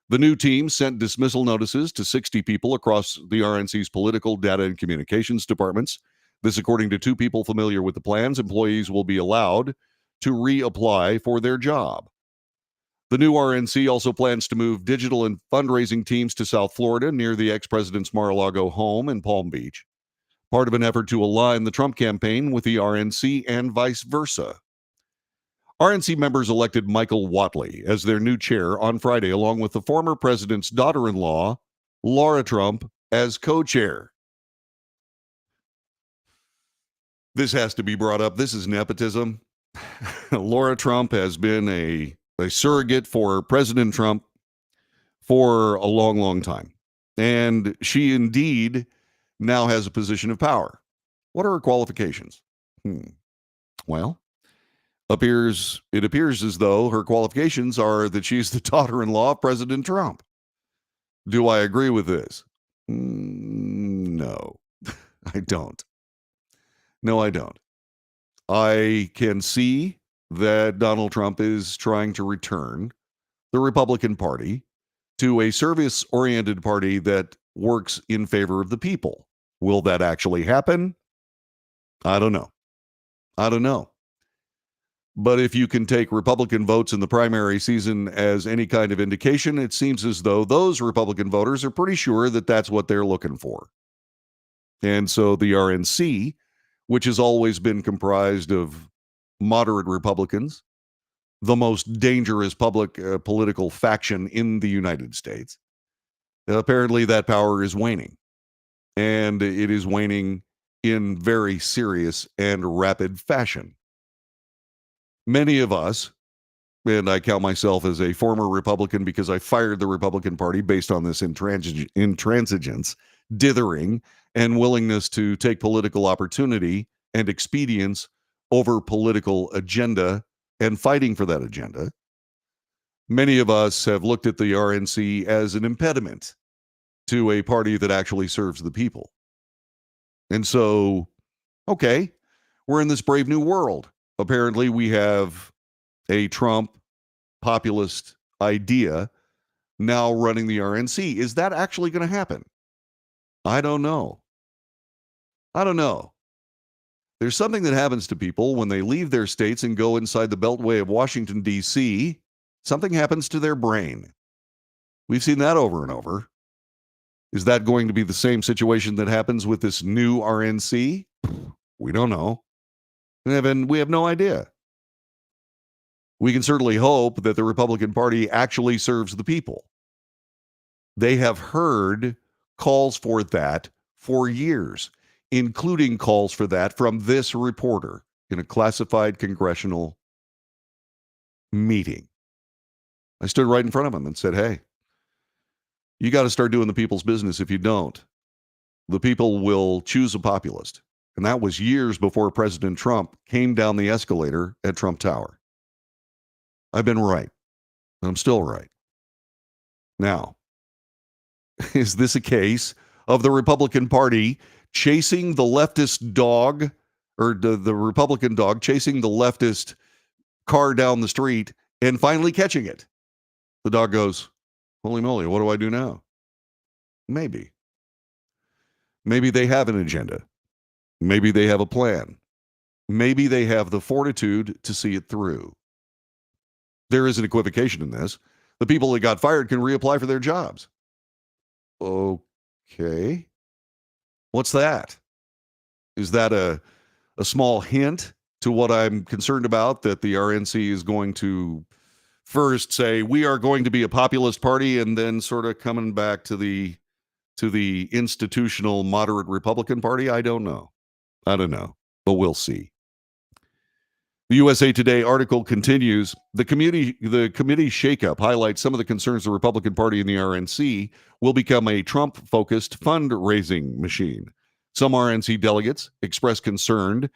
The new team sent dismissal notices to 60 people across the RNC's political, data, and communications departments. This, according to two people familiar with the plans. Employees will be allowed to reapply for their job. The new RNC also plans to move digital and fundraising teams to South Florida near the ex-president's Mar-a-Lago home in Palm Beach, part of an effort to align the Trump campaign with the RNC and vice versa. RNC members elected Michael Whatley as their new chair on Friday, along with the former president's daughter-in-law, Laura Trump, as co-chair. This has to be brought up. This is nepotism. Laura Trump has been a surrogate for President Trump for a long, long time. And she indeed now has a position of power. What are her qualifications? Well, it appears as though her qualifications are that she's the daughter-in-law of President Trump. Do I agree with this? No, I don't. No, I don't. I can see that Donald Trump is trying to return the Republican Party to a service-oriented party that works in favor of the people. Will that actually happen? I don't know. But if you can take Republican votes in the primary season as any kind of indication, it seems as though those Republican voters are pretty sure that that's what they're looking for. And so the RNC, which has always been comprised of moderate Republicans, the most dangerous political faction in the United States, apparently that power is waning. And it is waning in very serious and rapid fashion. Many of us, and I count myself as a former Republican because I fired the Republican Party based on this intransigence, dithering, and willingness to take political opportunity and expedience over political agenda and fighting for that agenda. Many of us have looked at the RNC as an impediment to a party that actually serves the people. And so, okay, we're in this brave new world. Apparently, we have a Trump populist idea now running the RNC. Is that actually going to happen? I don't know. There's something that happens to people when they leave their states and go inside the Beltway of Washington, D.C. Something happens to their brain. We've seen that over and over. Is that going to be the same situation that happens with this new RNC? We don't know. We have no idea. We can certainly hope that the Republican Party actually serves the people. They have heard calls for that for years. including calls for that from this reporter in a classified congressional meeting. I stood right in front of him and said, hey, you got to start doing the people's business. If you don't, the people will choose a populist. And that was years before President Trump came down the escalator at Trump Tower. I've been right. I'm still right. Now, is this a case of the Republican Party chasing the leftist dog, or the Republican dog chasing the leftist car down the street and finally catching it? The dog goes, holy moly, what do I do now? Maybe. Maybe they have an agenda. Maybe they have a plan. Maybe they have the fortitude to see it through. There is an equivocation in this. The people that got fired can reapply for their jobs. Okay. What's that? Is that a small hint to what I'm concerned about, that the RNC is going to first say, we are going to be a populist party, and then sort of coming back to the institutional moderate Republican Party? I don't know, but we'll see. The USA Today article continues. The committee shakeup highlights some of the concerns the Republican Party and the RNC will become a Trump-focused fundraising machine. Some RNC delegates expressed concern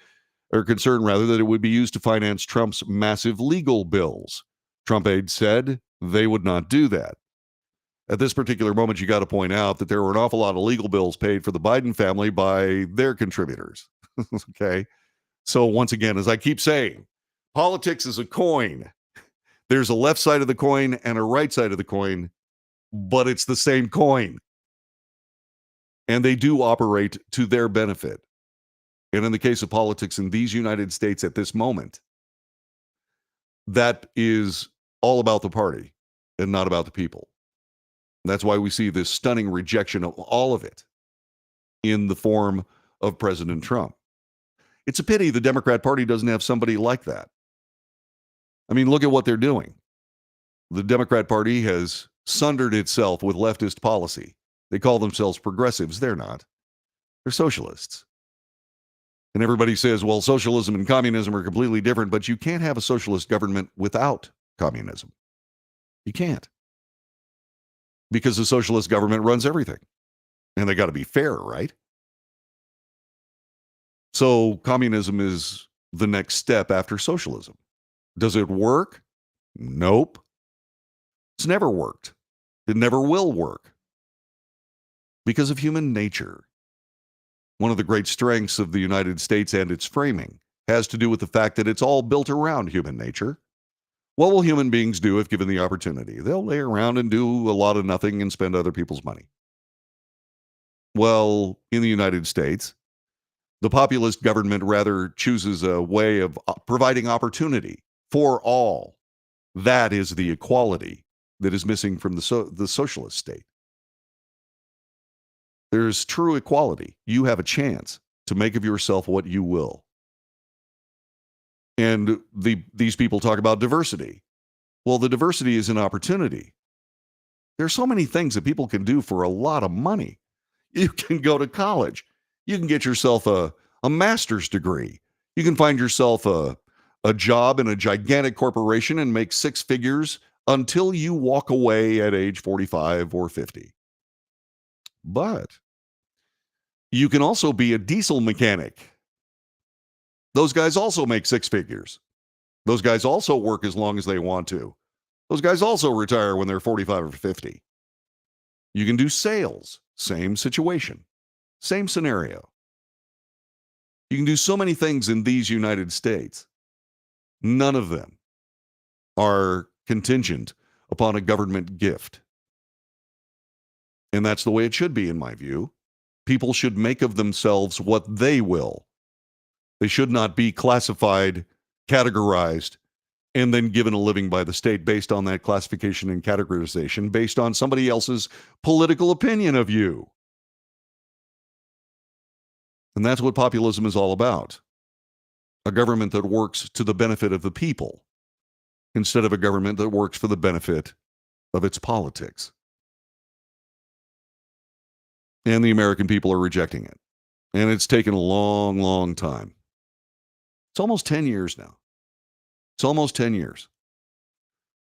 that it would be used to finance Trump's massive legal bills. Trump aides said they would not do that. At this particular moment, you got to point out that there were an awful lot of legal bills paid for the Biden family by their contributors. Okay. So once again, as I keep saying, politics is a coin. There's a left side of the coin and a right side of the coin, but it's the same coin. And they do operate to their benefit. And in the case of politics in these United States at this moment, that is all about the party and not about the people. That's why we see this stunning rejection of all of it in the form of President Trump. It's a pity the Democrat Party doesn't have somebody like that. I mean, look at what they're doing. The Democrat Party has sundered itself with leftist policy. They call themselves progressives. They're not. They're socialists. And everybody says, well, socialism and communism are completely different, but you can't have a socialist government without communism. You can't. Because the socialist government runs everything. And they got to be fair, right? So communism is the next step after socialism. Does it work? Nope. It's never worked. It never will work. Because of human nature. One of the great strengths of the United States and its framing has to do with the fact that it's all built around human nature. What will human beings do if given the opportunity? They'll lay around and do a lot of nothing and spend other people's money. Well, in the United States, the populist government rather chooses a way of providing opportunity for all. That is the equality that is missing from the socialist state. There's true equality. You have a chance to make of yourself what you will. And these people talk about diversity. Well, the diversity is an opportunity. There's so many things that people can do for a lot of money. You can go to college. You can get yourself a master's degree. You can find yourself a job in a gigantic corporation and make six figures until you walk away at age 45 or 50. But you can also be a diesel mechanic. Those guys also make six figures. Those guys also work as long as they want to. Those guys also retire when they're 45 or 50. You can do sales. Same situation. Same scenario. You can do so many things in these United States. None of them are contingent upon a government gift. And that's the way it should be, in my view. People should make of themselves what they will. They should not be classified, categorized, and then given a living by the state based on that classification and categorization, based on somebody else's political opinion of you. And that's what populism is all about. A government that works to the benefit of the people, instead of a government that works for the benefit of its politics. And the American people are rejecting it. And it's taken a long, long time. It's almost 10 years now. It's almost 10 years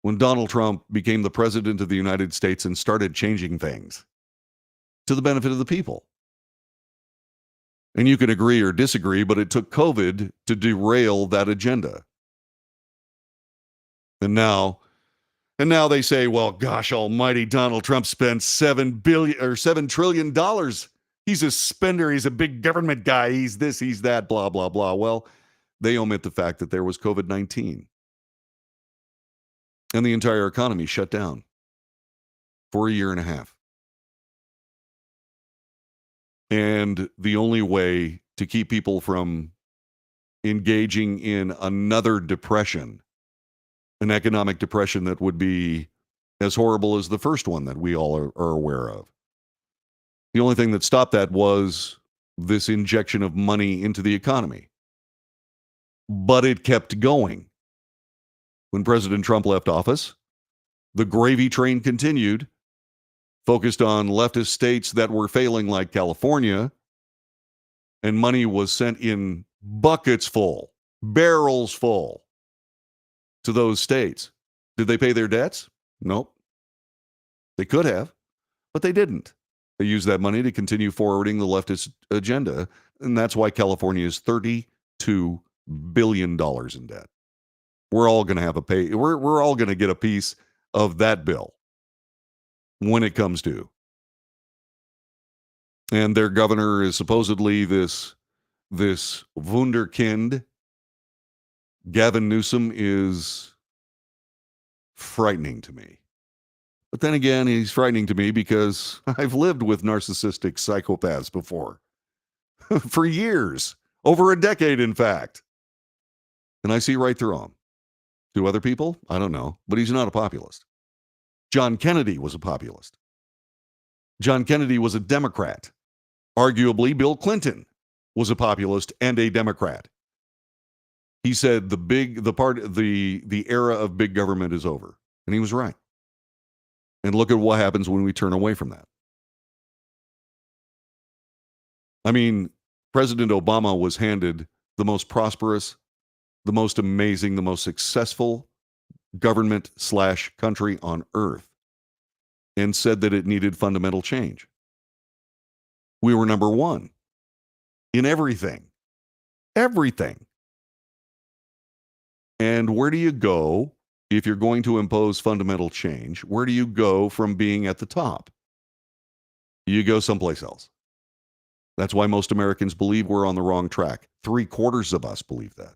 when Donald Trump became the president of the United States and started changing things to the benefit of the people. And you can agree or disagree, but it took COVID to derail that agenda. And now they say, well, gosh almighty, Donald Trump spent $7 trillion. He's a spender. He's a big government guy. He's this, he's that, blah, blah, blah. Well, they omit the fact that there was COVID-19. And the entire economy shut down for a year and a half. And the only way to keep people from engaging in another depression, an economic depression that would be as horrible as the first one that we all are aware of. The only thing that stopped that was this injection of money into the economy. But it kept going. When President Trump left office, the gravy train continued, focused on leftist states that were failing like California, and money was sent in buckets full, barrels full to those states. Did they pay their debts? Nope. They could have, but they didn't. They used that money to continue forwarding the leftist agenda, and that's why California is $32 billion in debt. We're all going to have we're all going to get a piece of that bill when it comes due. And their governor is supposedly this wunderkind. Gavin Newsom is frightening to me. But then again, he's frightening to me because I've lived with narcissistic psychopaths before. For years. Over a decade, in fact. And I see right through him. To other people? I don't know. But he's not a populist. John Kennedy was a populist. John Kennedy was a Democrat. Arguably, Bill Clinton was a populist and a Democrat. He said the era of big government is over. And he was right. And look at what happens when we turn away from that. I mean, President Obama was handed the most prosperous, the most amazing, the most successful government/country on earth, and said that it needed fundamental change. We were number one in everything. Everything. And where do you go if you're going to impose fundamental change? Where do you go from being at the top? You go someplace else. That's why most Americans believe we're on the wrong track. 3/4 of us believe that.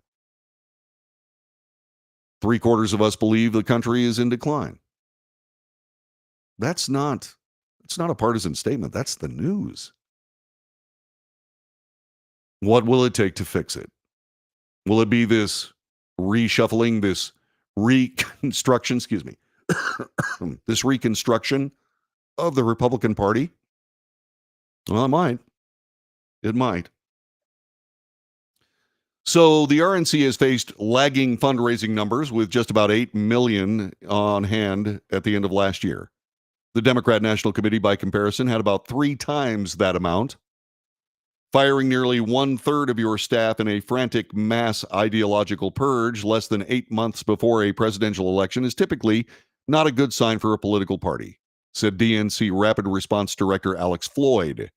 3/4 of us believe the country is in decline. It's not a partisan statement. That's the news. What will it take to fix it? Will it be this reshuffling, this reconstruction, this reconstruction of the Republican Party? Well, it might. It might. So the RNC has faced lagging fundraising numbers with just about $8 million on hand at the end of last year. The Democrat National Committee, by comparison, had about 3 times that amount. Firing nearly 1/3 of your staff in a frantic mass ideological purge less than 8 months before a presidential election is typically not a good sign for a political party, said DNC Rapid Response Director Alex Floyd.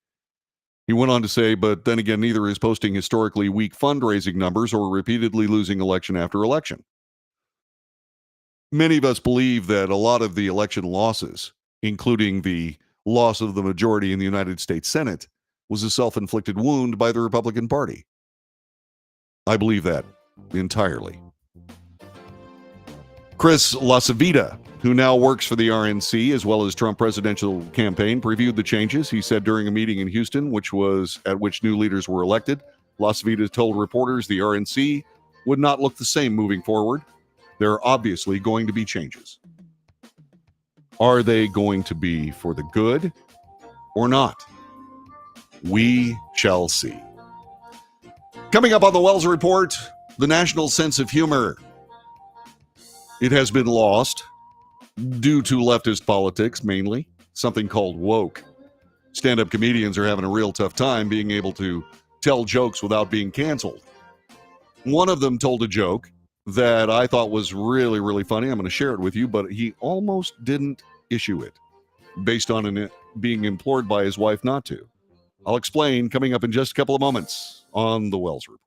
He went on to say, but then again, neither is posting historically weak fundraising numbers or repeatedly losing election after election. Many of us believe that a lot of the election losses, including the loss of the majority in the United States Senate, was a self-inflicted wound by the Republican Party. I believe that entirely. Chris LaCivita, who now works for the RNC as well as Trump presidential campaign, previewed the changes. He said during a meeting in Houston, at which new leaders were elected, LaCivita told reporters the RNC would not look the same moving forward. There are obviously going to be changes. Are they going to be for the good or not? We shall see. Coming up on the Wells Report, the national sense of humor. It has been lost due to leftist politics, mainly, something called woke. Stand-up comedians are having a real tough time being able to tell jokes without being canceled. One of them told a joke that I thought was really, really funny. I'm going to share it with you, but he almost didn't issue it based on it being implored by his wife not to. I'll explain coming up in just a couple of moments on the Wells Report.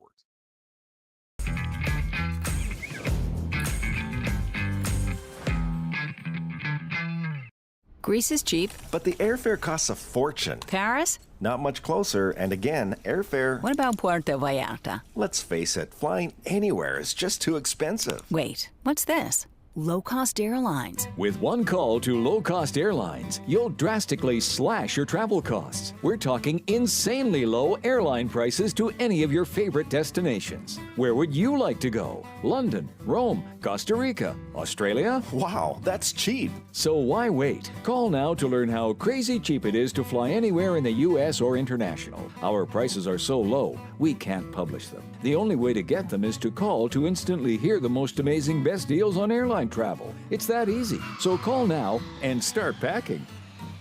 Greece is cheap. But the airfare costs a fortune. Paris? Not much closer, and again, airfare... What about Puerto Vallarta? Let's face it, flying anywhere is just too expensive. Wait, what's this? Low-cost airlines. With one call to low-cost airlines, you'll drastically slash your travel costs. We're talking insanely low airline prices to any of your favorite destinations. Where would you like to go? London, Rome, Costa Rica, Australia? Wow, that's cheap. So why wait? Call now to learn how crazy cheap it is to fly anywhere in the U.S. or international. Our prices are so low, we can't publish them. The only way to get them is to call to instantly hear the most amazing best deals on airline travel. It's that easy. So call now and start packing.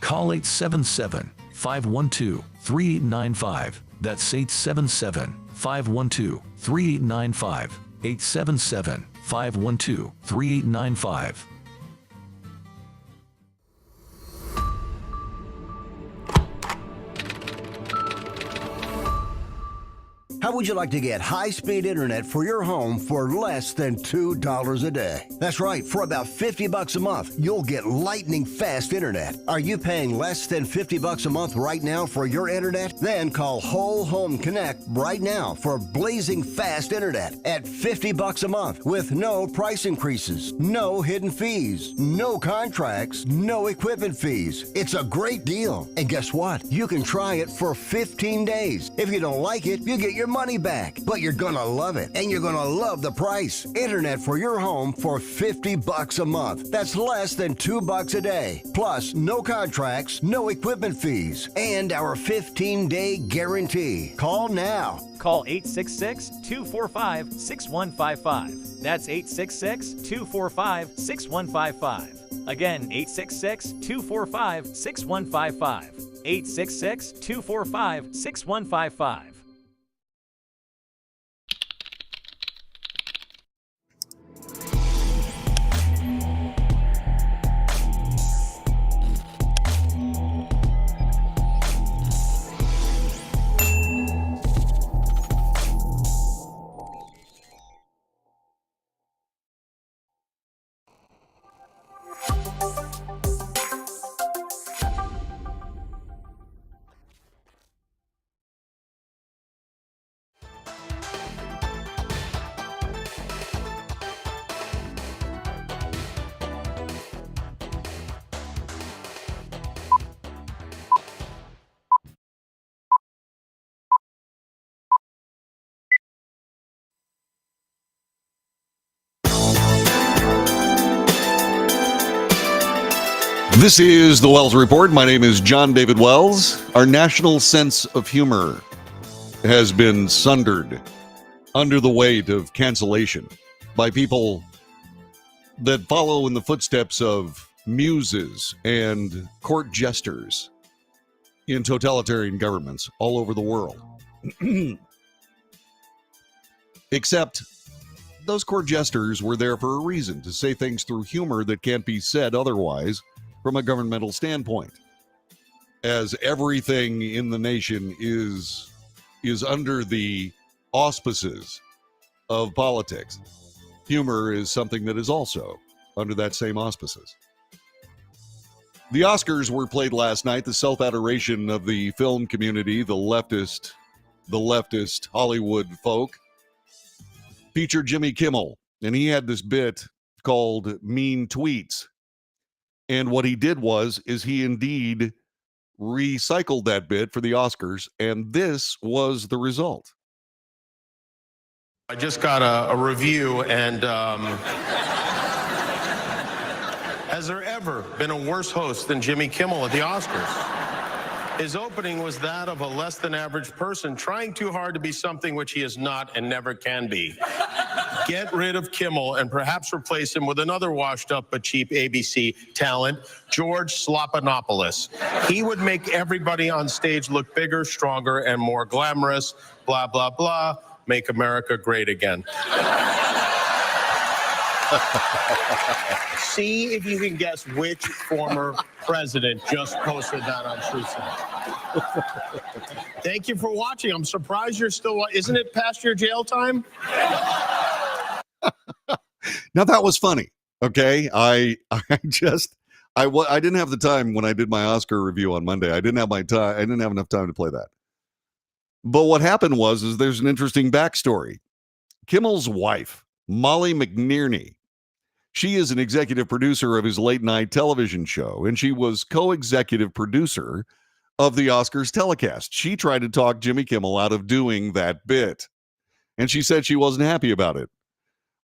Call 877-512-3895. That's 877-512-3895. 877-512-3895. How would you like to get high-speed internet for your home for less than $2 a day? That's right, for about $50 a month, you'll get lightning fast internet. Are you paying less than $50 a month right now for your internet? Then call Whole Home Connect right now for blazing fast internet at $50 a month with no price increases, no hidden fees, no contracts, no equipment fees. It's a great deal. And guess what? You can try it for 15 days. If you don't like it, you get your money back, but you're gonna love it, and you're gonna love the price. Internet for your home for $50 a month. That's less than $2 a day. Plus, no contracts, no equipment fees, and our 15-day guarantee. Call now. Call 866-245-6155. That's 866-245-6155. Again, 866-245-6155. 866-245-6155. This is the Wells Report. My name is John David Wells. Our national sense of humor has been sundered under the weight of cancellation by people that follow in the footsteps of muses and court jesters in totalitarian governments all over the world. Except those court jesters were there for a reason, to say things through humor that can't be said otherwise from a governmental standpoint, as everything in the nation is under the auspices of politics. Humor is something that is also under that same auspices. The Oscars were played last night. The self-adoration of the film community, the leftist Hollywood folk, featured Jimmy Kimmel, and he had this bit called Mean Tweets. And what he did was he indeed recycled that bit for the Oscars, and this was the result. I just got a review, and has there ever been a worse host than Jimmy Kimmel at the Oscars? His opening was that of a less than average person trying too hard to be something which he is not and never can be. get rid of Kimmel and perhaps replace him with another washed up but cheap ABC talent, George Slopanopoulos. He would make everybody on stage look bigger, stronger, and more glamorous. Blah, blah, blah. Make America great again. See if you can guess which former president just posted that on TruthSerum. Thank you for watching. I'm surprised you're still. Isn't it past your jail time? Now that was funny. Okay, I didn't have the time when I did my Oscar review on Monday. I didn't have enough time to play that. But what happened was there's an interesting backstory. Kimmel's wife, Molly McNearney, she is an executive producer of his late night television show, and she was co-executive producer of the Oscars telecast. She tried to talk Jimmy Kimmel out of doing that bit, and she said she wasn't happy about it.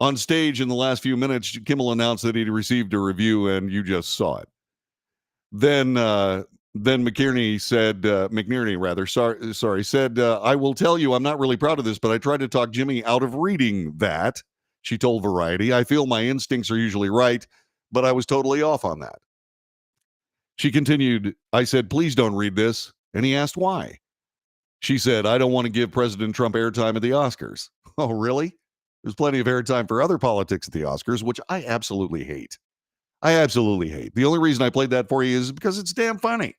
On stage in the last few minutes, Kimmel announced that he'd received a review, and you just saw it. Then McNearney said, I will tell you, I'm not really proud of this, but I tried to talk Jimmy out of reading that. She told Variety, I feel my instincts are usually right, but I was totally off on that. She continued, I said, please don't read this. And he asked why. She said, I don't want to give President Trump airtime at the Oscars. Oh, really? There's plenty of airtime for other politics at the Oscars, which I absolutely hate. The only reason I played that for you is because it's damn funny.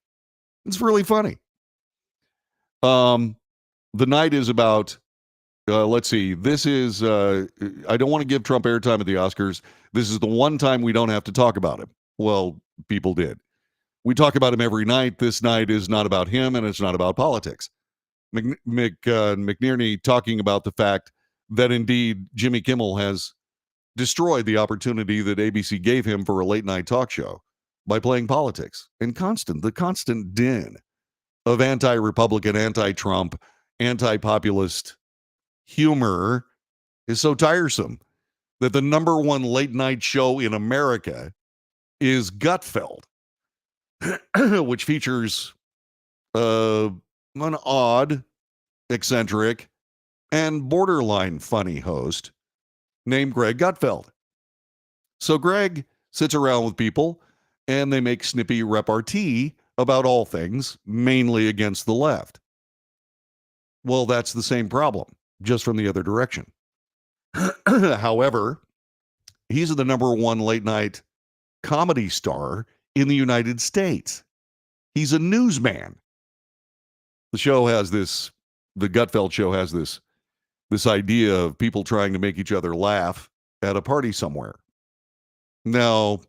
It's really funny. The night is about, let's see, this is, I don't want to give Trump airtime at the Oscars. This is the one time we don't have to talk about him. Well, people did. We talk about him every night. This night is not about him, and it's not about politics. McNearney talking about the fact that indeed Jimmy Kimmel has destroyed the opportunity that ABC gave him for a late night talk show by playing politics and the constant din of anti-Republican, anti-Trump, anti-populist humor is so tiresome that the number one late night show in America is Gutfeld, which features an odd, eccentric, and borderline funny host named Greg Gutfeld. So Greg sits around with people and they make snippy repartee about all things, mainly against the left. Well, that's the same problem, just from the other direction. However, he's the number one late night comedy star in the United States. He's a newsman. The Gutfeld show has this idea of people trying to make each other laugh at a party somewhere. Now,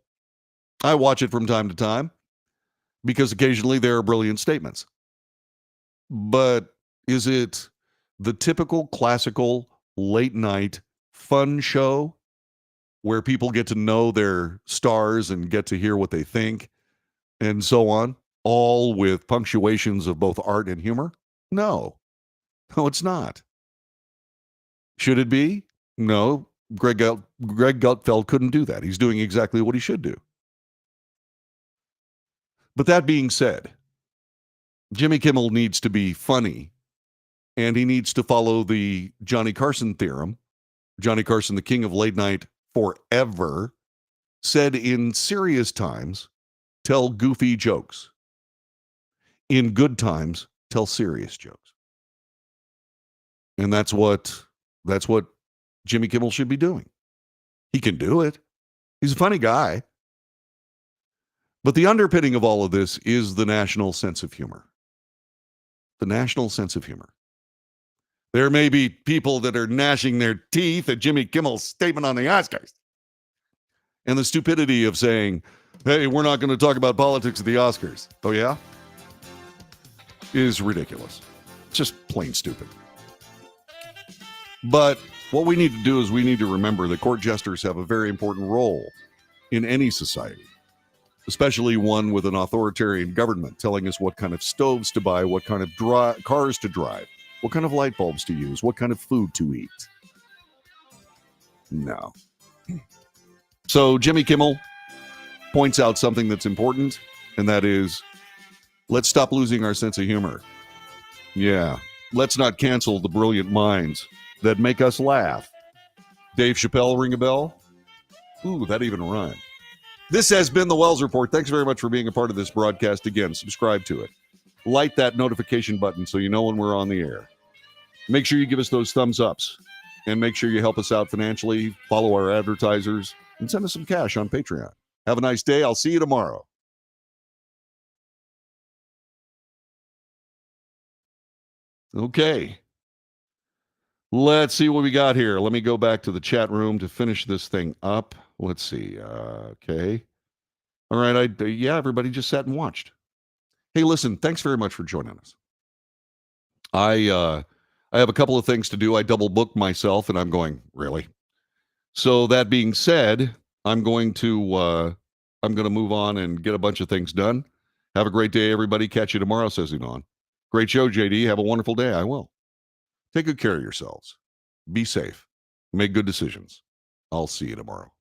I watch it from time to time because occasionally there are brilliant statements. But is it the typical classical late night fun show where people get to know their stars and get to hear what they think and so on, all with punctuations of both art and humor? No, it's not. Should it be? No, Greg Gutfeld couldn't do that. He's doing exactly what he should do. But that being said, Jimmy Kimmel needs to be funny, and he needs to follow the Johnny Carson theorem. Johnny Carson, the king of late night forever, said in serious times, tell goofy jokes. In good times, tell serious jokes. And that's what Jimmy Kimmel should be doing. He can do it. He's a funny guy. But the underpinning of all of this is the national sense of humor. The national sense of humor. There may be people that are gnashing their teeth at Jimmy Kimmel's statement on the Oscars. And the stupidity of saying, hey, we're not going to talk about politics at the Oscars. Oh, yeah? Is ridiculous. It's just plain stupid. But what we need to do is we need to remember that court jesters have a very important role in any society, especially one with an authoritarian government telling us what kind of stoves to buy, what kind of cars to drive, what kind of light bulbs to use, what kind of food to eat. No. So Jimmy Kimmel points out something that's important, and that is, let's stop losing our sense of humor. Yeah, let's not cancel the brilliant minds that make us laugh. Dave Chappelle, ring a bell? Ooh, that even rhymed. This has been the Wells Report. Thanks very much for being a part of this broadcast. Again, subscribe to it. Light that notification button so you know when we're on the air. Make sure you give us those thumbs ups. And make sure you help us out financially, follow our advertisers, and send us some cash on Patreon. Have a nice day. I'll see you tomorrow. Okay. Let's see what we got here. Let me go back to the chat room to finish this thing up. Let's see. Okay. All right. Yeah, everybody just sat and watched. Hey, listen, thanks very much for joining us. I have a couple of things to do. I double booked myself, and I'm going, really? So that being said, I'm going to move on and get a bunch of things done. Have a great day, everybody. Catch you tomorrow, says Unon. Great show, JD. Have a wonderful day. I will. Take good care of yourselves. Be safe. Make good decisions. I'll see you tomorrow.